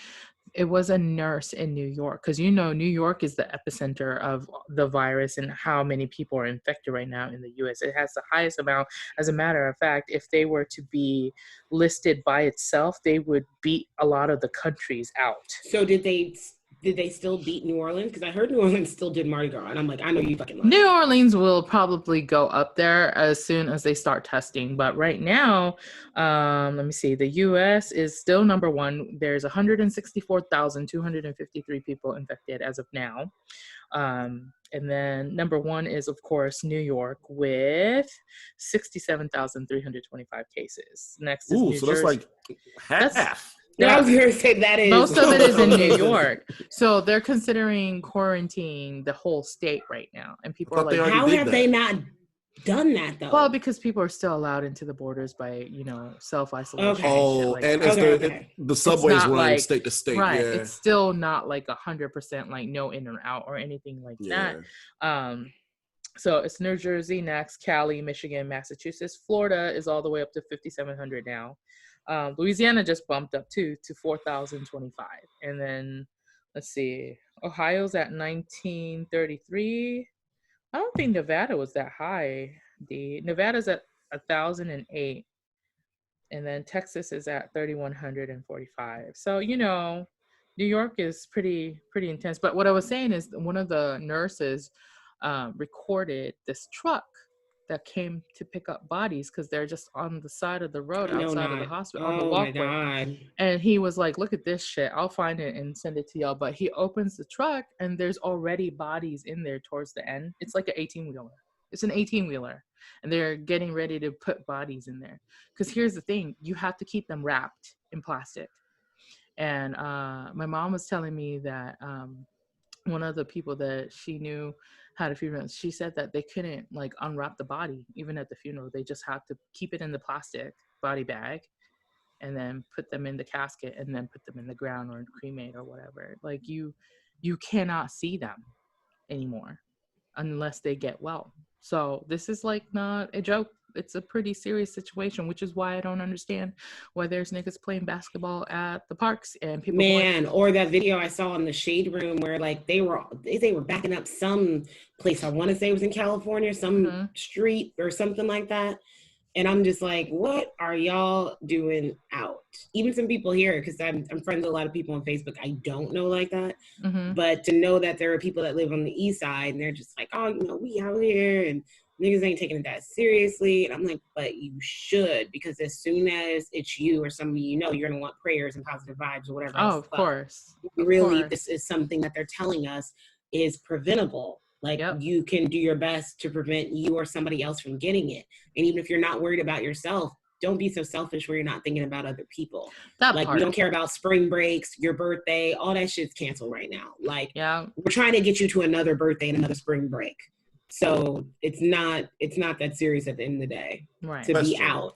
it was a nurse in New York, because you know New York is the epicenter of the virus and how many people are infected right now in the US. It has the highest amount. As a matter of fact, if they were to be listed by itself, they would beat a lot of the countries out. So did they still beat New Orleans? Because I heard New Orleans still did Mardi Gras, and I'm like, I know you fucking lie. New Orleans will probably go up there as soon as they start testing. But right now, let me see, the U.S. is still number one. There's 164,253 people infected as of now. And then number one is, of course, New York with 67,325 cases. Next is New Jersey. That's like half. Yeah, I was going to say that is. Most of it is in New York. So they're considering quarantining the whole state right now. And people are like, how have they not done that though? Well, because people are still allowed into the borders by, you know, self-isolation. Okay. Oh, and the subways run like, state to state. Right. Yeah. It's still not like 100% like no in or out or anything like that. So it's New Jersey next, Cali, Michigan, Massachusetts. Florida is all the way up to 5,700 now. Louisiana just bumped up to 4,025. And then let's see, Ohio's at 1,933. I don't think Nevada was that high. Nevada's at 1,008. And then Texas is at 3,145. So, you know, New York is pretty intense. But what I was saying is one of the nurses recorded this truck that came to pick up bodies, because they're just on the side of the road outside of the hospital on the walkway. My God. And he was like, look at this shit. I'll find it and send it to y'all. But he opens the truck and there's already bodies in there towards the end. It's like an 18-wheeler. It's an 18-wheeler. And they're getting ready to put bodies in there. Because here's the thing. You have to keep them wrapped in plastic. And my mom was telling me that one of the people that she knew had a funeral, she said that they couldn't like unwrap the body even at the funeral. They just have to keep it in the plastic body bag and then put them in the casket and then put them in the ground or cremate or whatever. Like you cannot see them anymore unless they get well. So this is like not a joke. It's a pretty serious situation, which is why I don't understand why there's niggas playing basketball at the parks and people. Or that video I saw in the Shade Room where like they were backing up some place. I want to say it was in California, some street or something like that. And I'm just like, what are y'all doing out? Even some people here, because I'm friends with a lot of people on Facebook I don't know like that. But to know that there are people that live on the east side and they're just like, oh, you know, we out here and niggas ain't taking it that seriously. And I'm like, but you should, because as soon as it's you or somebody you know, you're going to want prayers and positive vibes or whatever. Oh, of course. This is something that they're telling us is preventable. Like you can do your best to prevent you or somebody else from getting it. And even if you're not worried about yourself, don't be so selfish where you're not thinking about other people. We don't care about spring breaks, your birthday, all that shit's canceled right now. Like we're trying to get you to another birthday and another spring break. So it's not that serious at the end of the day to be out.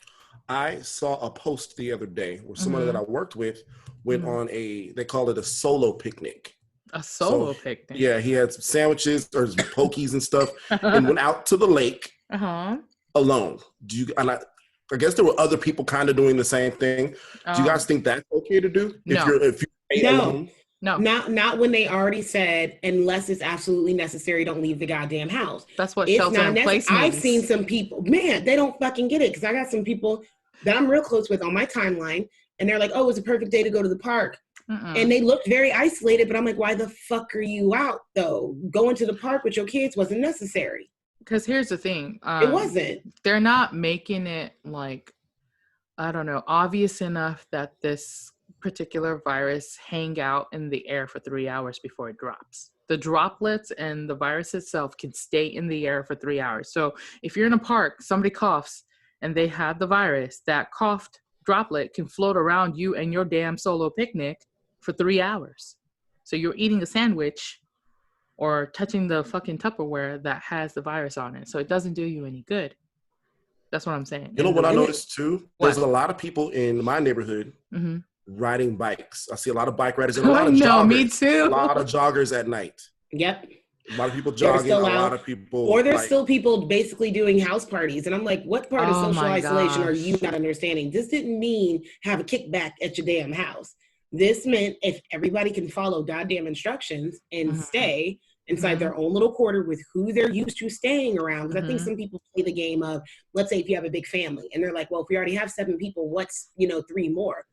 I saw a post the other day where somebody that I worked with went on they call it a solo picnic. A solo picnic? Yeah, he had some sandwiches or some pokies and stuff and went out to the lake alone. I guess there were other people kind of doing the same thing. Do you guys think that's okay to do? If you're alone? No, not when they already said, unless it's absolutely necessary, don't leave the goddamn house. That's what shelter in place means. I've seen some people, man, they don't fucking get it. Because I got some people that I'm real close with on my timeline, and they're like, oh, it's a perfect day to go to the park. And they looked very isolated, but I'm like, why the fuck are you out though? Going to the park with your kids wasn't necessary. Because here's the thing. It wasn't. They're not making it like, I don't know, obvious enough that this particular virus hang out in the air for 3 hours before it drops. The droplets and the virus itself can stay in the air for 3 hours. So if you're in a park, somebody coughs and they have the virus, that coughed droplet can float around you and your damn solo picnic for 3 hours. So you're eating a sandwich or touching the fucking Tupperware that has the virus on it. So it doesn't do you any good. That's what I'm saying. You know what I noticed too? There's a lot of people in my neighborhood riding bikes. I see a lot of bike riders and a lot of joggers. Me too. A lot of joggers at night. Yep. A lot of people jogging, a lot of people. Or there's still people basically doing house parties. And I'm like, what part of social isolation are you not understanding? This didn't mean have a kickback at your damn house. This meant if everybody can follow goddamn instructions and stay inside their own little quarter with who they're used to staying around. Because I think some people play the game of, let's say if you have a big family and they're like, well, if we already have 7 people, what's, 3 more?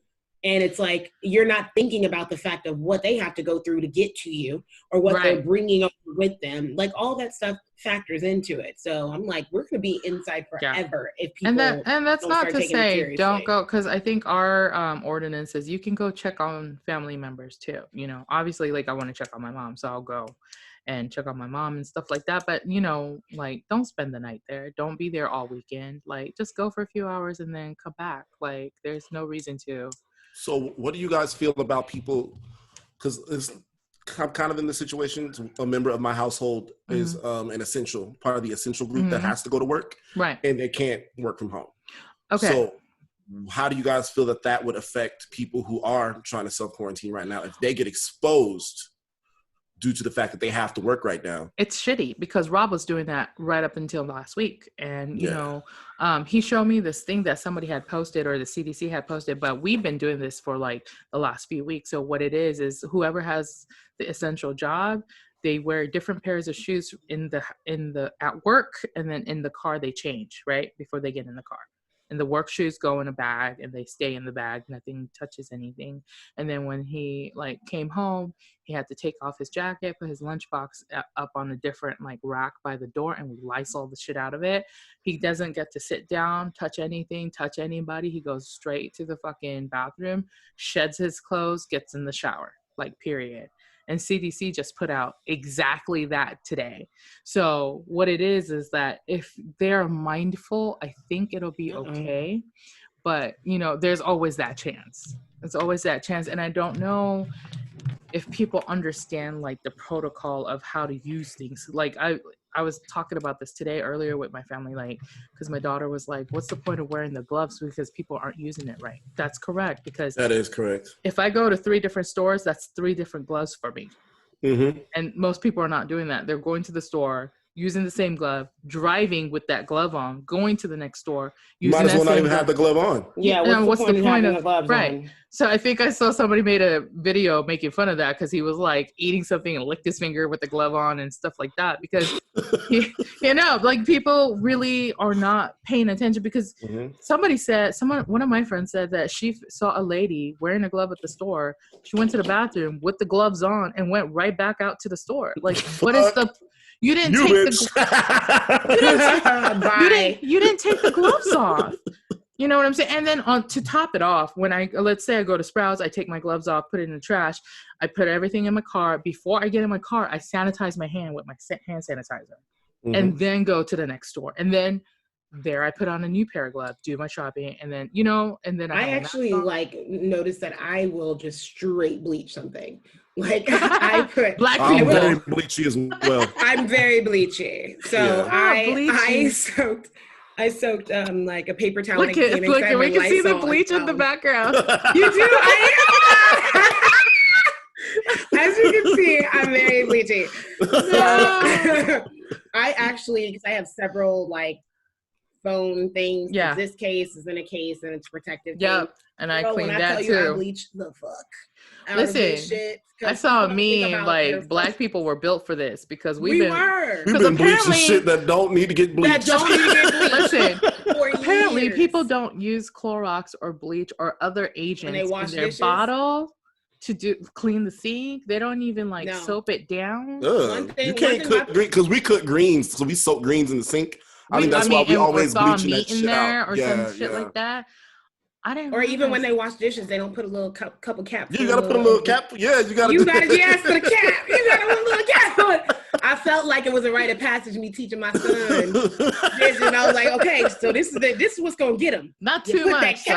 And it's like, you're not thinking about the fact of what they have to go through to get to you or what they're bringing over with them. Like all that stuff factors into it. So I'm like, we're going to be inside forever if people and that's not to say don't go, because I think our ordinance says you can go check on family members too. Obviously, like I want to check on my mom, so I'll go and check on my mom and stuff like that. But, like, don't spend the night there. Don't be there all weekend. Like, just go for a few hours and then come back. Like, there's no reason to. So what do you guys feel about people? Because I'm kind of in the situation. A member of my household is an essential, part of the essential group that has to go to work. Right. And they can't work from home. Okay. So how do you guys feel that would affect people who are trying to self-quarantine right now if they get exposed due to the fact that they have to work right now? It's shitty because Rob was doing that right up until last week. And, he showed me this thing that somebody had posted or the CDC had posted, but we've been doing this for like the last few weeks. So what it is whoever has the essential job, they wear different pairs of shoes in the at work, and then in the car they change right before they get in the car. And the work shoes go in a bag and they stay in the bag. Nothing touches anything. And then when he came home, he had to take off his jacket, put his lunchbox up on a different rack by the door, and we Lysol the shit out of it. He doesn't get to sit down, touch anything, touch anybody. He goes straight to the fucking bathroom, sheds his clothes, gets in the shower, period. And CDC just put out exactly that today. So what it is that if they're mindful, I think it'll be okay. But, there's always that chance. There's always that chance. And I don't know if people understand the protocol of how to use things. I was talking about this today earlier with my family, because my daughter was like, what's the point of wearing the gloves because people aren't using it right? That's correct, because that is correct. If I go to 3 different stores, that's 3 different gloves for me. And most people are not doing that. They're going to the store, using the same glove, driving with that glove on, going to the next store. Might as well not even have the glove on. Yeah, what's the point of gloves on? So I think I saw somebody made a video making fun of that because he was eating something and licked his finger with the glove on and stuff like that, because people really are not paying attention, because one of my friends said that she saw a lady wearing a glove at the store. She went to the bathroom with the gloves on and went right back out to the store. What is the... You didn't take the gloves off. You know what I'm saying? And then to top it off, let's say I go to Sprouts, I take my gloves off, put it in the trash. I put everything in my car. Before I get in my car, I sanitize my hand with my hand sanitizer, and then go to the next store. And then there I put on a new pair of gloves, do my shopping, and then, and then I actually noticed that I will just straight bleach something. I put black people. I'm very bleachy as well. I'm very bleachy. So I soaked a paper towel. Look at we can see the bleach in the background. You do? As you can see, I'm very bleachy. So I actually, because I have several phone things. Yeah. This case is in a case and it's protective. Yep. And I cleaned that too. I bleached the fuck out Listen, of this shit. I saw a meme black people were built for this, because we've been bleaching shit that don't need to get bleached. Listen, apparently people don't use Clorox or bleach or other agents in their bottle to clean the sink. They don't even soap it down. You can't cook because we cook greens, so we soak greens in the sink. I think that's why we always bleaching that shit out. Or some shit like that. Or even when they wash dishes, they don't put a little cup of cap. Yeah, you gotta put a little cap. Yeah, you gotta. You gotta ask for the cap. You gotta put a little cap. I felt like it was a rite of passage me teaching my son this, and I was like, okay, so this is what's gonna get him. Not too much. They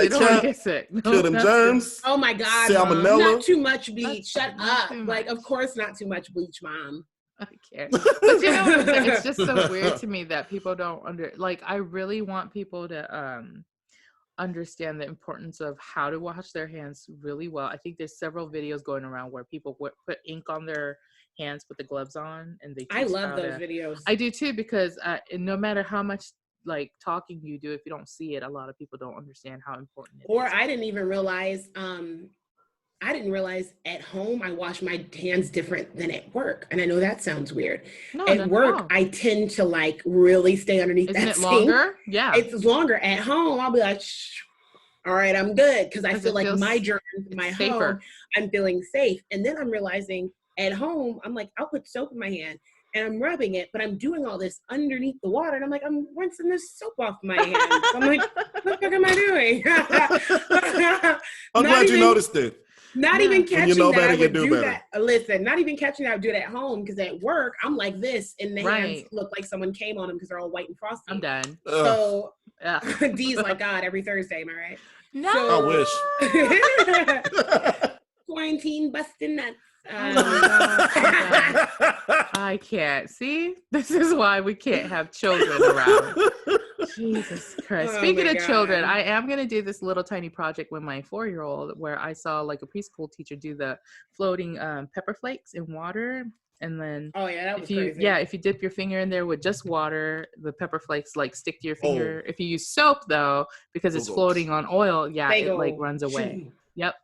don't get sick. Kill them germs. Oh my God, salmonella. Not too much bleach. Shut up. Like, of course, not too much bleach, Mom. I can't. But you know, it's just so weird to me that people don't I really want people to understand the importance of how to wash their hands really well. I think there's several videos going around where people put ink on their hands, put the gloves on, and they. I love those videos. I do too, because no matter how much talking you do, if you don't see it, a lot of people don't understand how important it is. Or I didn't even realize. I didn't realize at home I wash my hands different than at work. And I know that sounds weird. No, at work, I tend to really stay underneath that sink. Isn't it longer? Yeah. It's longer. At home, I'll be like, shh, all right, I'm good. Because I feel like my germs, my home, I'm feeling safe. And then I'm realizing at home, I'm like, I'll put soap in my hand and I'm rubbing it, but I'm doing all this underneath the water. And I'm like, I'm rinsing this soap off my hands. I'm like, what the fuck am I doing? I'm glad you noticed it. Not even catching that I would do that. Listen, not even catching that I would do it at home, because at work I'm like this, and the hands look like someone came on them because they're all white and frosty. I'm done. So D's like God every Thursday, am I right? No, so, I wish. Quarantine busting nuts. I can't. See, this is why we can't have children around. Jesus Christ. Speaking of children, I am going to do this little tiny project with my 4-year-old where I saw a preschool teacher do the floating pepper flakes in water. And then that was crazy. If you dip your finger in there with just water, the pepper flakes stick to your finger. If you use soap though, because it's floating on oil, it runs away. Yep.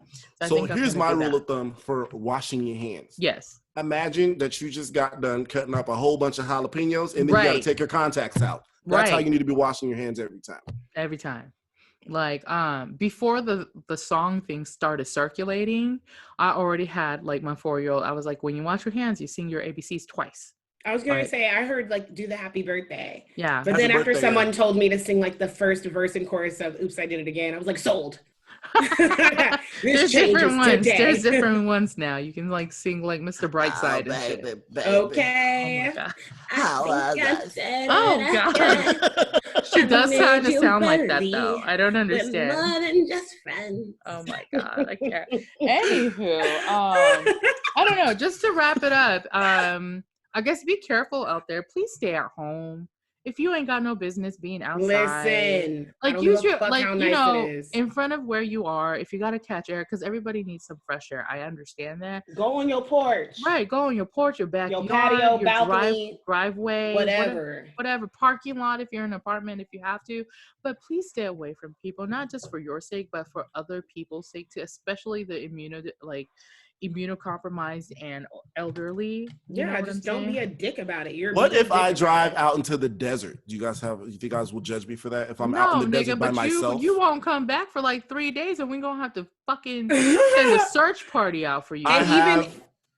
So here's my rule of thumb for washing your hands. Yes. Imagine that you just got done cutting up a whole bunch of jalapenos, and then you got to take your contacts out. That's how you need to be washing your hands every time. Every time. Before the song thing started circulating, I already had my 4-year-old. I was like, when you wash your hands, you sing your ABCs twice. I was going to say, I heard do the happy birthday. Yeah. But then after someone told me to sing the first verse and chorus of Oops, I Did It Again, I was like, sold. There's different ones. Today. There's different ones now. You can sing Mr. Brightside and shit. Baby. Okay. Oh my God. She does kind of sound like that though. I don't understand. More than just friends. Oh my God, I can't. Anywho, I don't know. Just to wrap it up, I guess be careful out there. Please stay at home. If you ain't got no business being outside, listen, use your in front of where you are. If you gotta catch air, because everybody needs some fresh air. I understand that. Go on your porch. Right, go on your porch, your backyard, your patio, your balcony, driveway, whatever. Parking lot if you're in an apartment, if you have to. But please stay away from people, not just for your sake, but for other people's sake too, especially the immunocompromised and elderly. Just don't be a dick about it. What if I drive out into the desert? Do you guys will judge me for that? If I'm out in the desert by myself? You won't come back for 3 days, and we're gonna have to fucking send a search party out for you.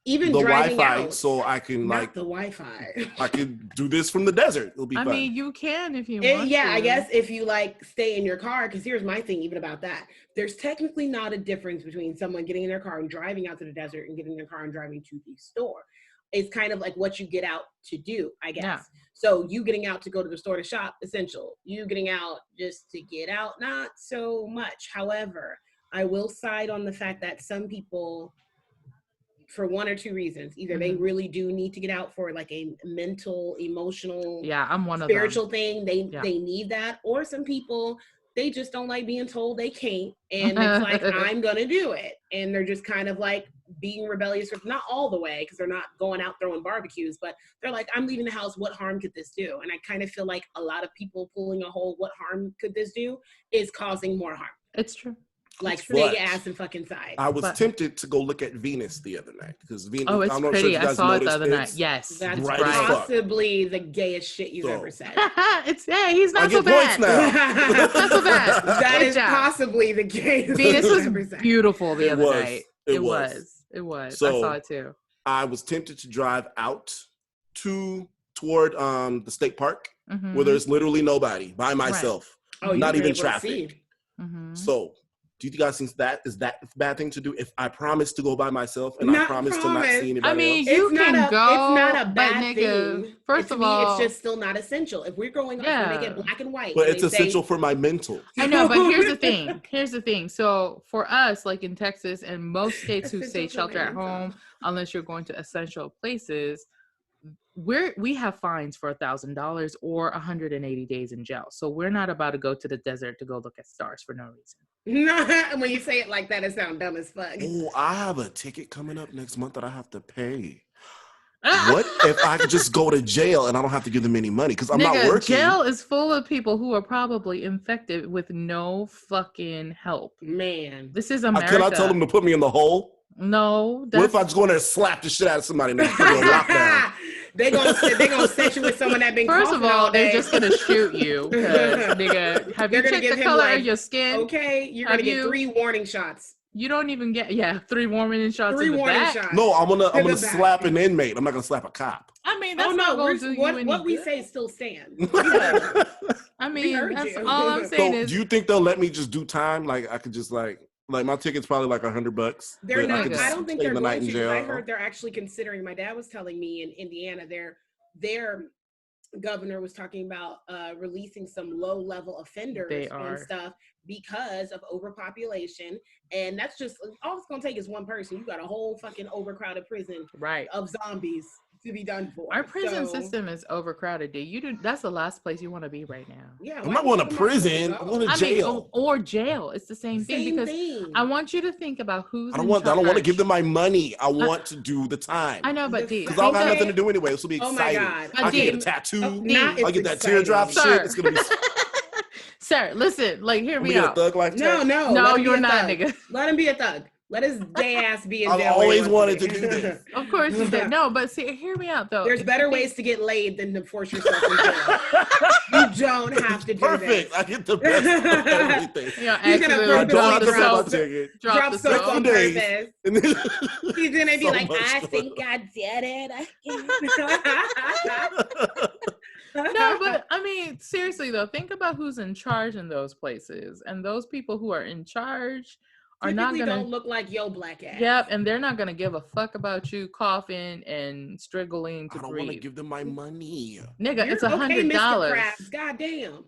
Even the driving Wi-Fi, out, so I can not the Wi-Fi. I can do this from the desert. It'll be fun. I mean, you can if you want. Yeah, I guess if you stay in your car, because here's my thing even about that. There's technically not a difference between someone getting in their car and driving out to the desert and getting in their car and driving to the store. It's kind of what you get out to do, I guess. Yeah. So you getting out to go to the store to shop, essential. You getting out just to get out, not so much. However, I will side on the fact that some people, for one or two reasons, either they really do need to get out for a mental, emotional, I'm one spiritual thing. They need that, or some people, they just don't like being told they can't, and it's I'm gonna do it, and they're just kind of being rebellious, not all the way, because they're not going out throwing barbecues, but they're I'm leaving the house. What harm could this do? And I kind of feel like a lot of people pulling a whole "what harm could this do" is causing more harm. It's true. like snake ass and fucking side. I was tempted to go look at Venus the other night because Venus. Oh, it's pretty. I saw it the other night. Yes, that's possibly the gayest shit you've ever said. He's not so bad. Not so bad. That is possibly the gayest. Venus was beautiful the other night. It was. So I saw it too. I was tempted to drive out toward the state park where there's literally nobody by myself, not even traffic. So. Do you guys think that is a bad thing to do? If I promise to go by myself and I promise to not see anybody else? You can go. It's not a bad thing. First of all, it's just still not essential. If we're going up and make it black and white. But it's essential for my mental. I know, but here's the thing. So for us, like in Texas and most states who say shelter at home, unless you're going to essential places, we have fines for $1,000 or 180 days in jail. So we're not about to go to the desert to go look at stars for no reason. When you say it like that, it sounds dumb as fuck. Oh, I have a ticket coming up next month that I have to pay. What if I could just go to jail and I don't have to give them any money because I'm not working? Jail is full of people who are probably infected with no fucking help. Man, this is America. Can I tell them to put me in the hole? No. What if I just go in there and slap the shit out of somebody and then put me on lockdown? They gonna set you with someone that been. First of all, they're just gonna shoot you. Nigga, have you checked the color of your skin? Okay, you're gonna get 3 warning shots. You don't even get 3 warning shots. 3 warning shots. No, I'm gonna slap an inmate. I'm not gonna slap a cop. I mean, that's not going to do what we say still stands. I mean, that's all I'm saying is. Do you think they'll let me just do time? Like I could just like my ticket's probably like $100. They're not. I don't think they're going to. I heard they're actually considering. My dad was telling me in Indiana, their governor was talking about releasing some low-level offenders and stuff because of overpopulation, and that's just all it's going to take is one person. You got a whole fucking overcrowded prison of zombies to be done for. Our prison system is overcrowded, dude. That's the last place you want to be right now. Yeah, I'm not going to prison. I'm going to jail. Or jail. It's the same thing because I want you to think about who's. I don't want to give them my money. I want to do the time. I know, but because I'll have nothing to do anyway. This will be exciting. Oh my God. I can get a tattoo. I'll get that teardrop shit. It's gonna be. Sir, listen, hear me out. A thug life test? No, you're not, nigga. Let him be a thug. Let his gay ass be in jail. I've always wanted to do this. Of course you did. No, but see, hear me out though. There's better ways to get laid than to force yourself in jail. You don't have to do Perfect. This. I get the best of everything. He's gonna drop the soap on purpose. He's gonna be like, I think I did it. No, but I mean, seriously though, think about who's in charge in those places, and those people who are in charge are not gonna don't look like yo black ass. Yep, and they're not gonna give a fuck about you coughing and struggling to breathe. I don't want to give them my money, nigga. It's $100. God damn.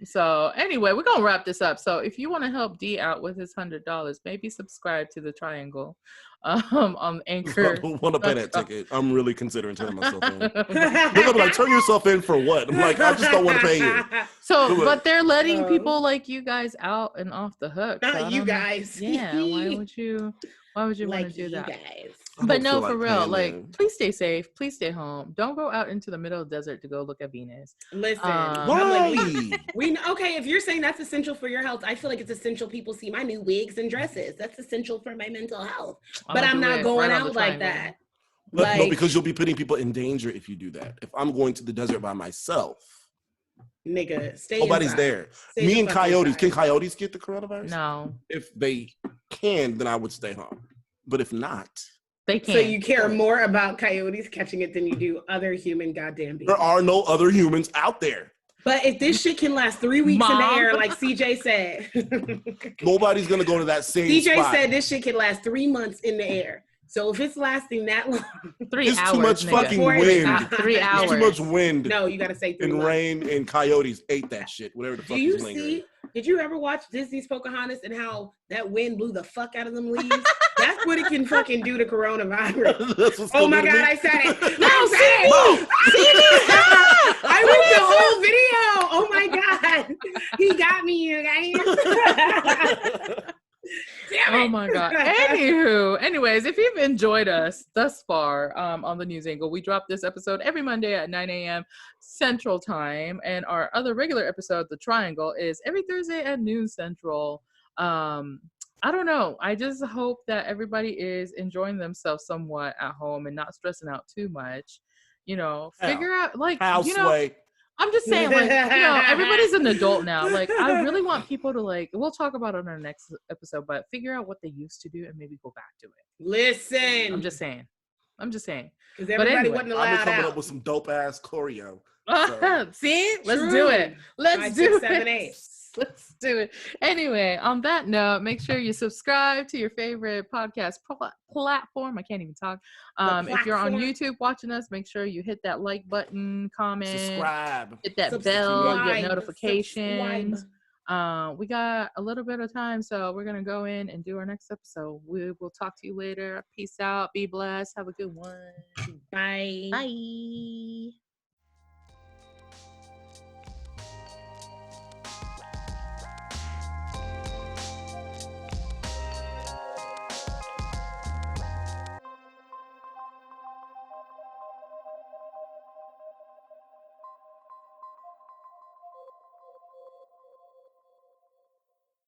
So anyway, we're gonna wrap this up. So if you want to help D out with his $100, maybe subscribe to the Triangle on Anchor. I don't want to pay that ticket. I'm really considering turning myself in. They're like, turn yourself in for what? I'm like, I just don't want to pay you. So, but they're letting people like you guys out and off the hook. Not you guys. Yeah. Why would you want to do that? Guys. But no, for real, please stay safe. Please stay home. Don't go out into the middle of the desert to go look at Venus. Listen, why? Okay, if you're saying that's essential for your health, I feel like it's essential people see my new wigs and dresses. That's essential for my mental health. But I'm not going out like that. No, because you'll be putting people in danger if you do that. If I'm going to the desert by myself, nigga, stay nobody's inside. There. Stay Me and coyotes. inside. Can coyotes get the coronavirus? No. If they can, then I would stay home. But if not, they can't. So you care more about coyotes catching it than you do other human goddamn beings. There are no other humans out there. But if this shit can last 3 weeks in the air, like CJ said. Nobody's going to go to that same CJ spot. said this shit can last 3 months in the air. So if it's lasting that long, 3 it's hours, too much fucking wind. 3 hours. It's too much wind. No, you gotta say 3 and months. Rain and coyotes ate that shit. Whatever the fuck is lingering. Did you ever watch Disney's Pocahontas and how that wind blew the fuck out of them leaves? That's what it can fucking do to coronavirus. Oh my God, I said it. No, I read the whole video. Oh my God. He got me, you guys. Damn Oh my God. Anyways, if you've enjoyed us thus far on the News Angle, we drop this episode every Monday at 9 a.m. Central Time. And our other regular episode, The Triangle, is every Thursday at noon Central. I don't know. I just hope that everybody is enjoying themselves somewhat at home and not stressing out too much. Figure out, like, I'm just saying, like, everybody's an adult now. Like, I really want people to, like, we'll talk about it on our next episode, but figure out what they used to do and maybe go back to it. Listen. I'm just saying. Because everybody wasn't allowed I'm coming out. up with some dope ass choreo. So. See? Let's do it. Let's do it. Anyway, on that note, make sure you subscribe to your favorite podcast platform. I can't even talk. If you're on YouTube watching us, make sure you hit that like button, comment, subscribe, hit that bell, get notifications. We got a little bit of time, so we're gonna go in and do our next episode. We will talk to you later. Peace out. Be blessed. Have a good one. Bye. Bye.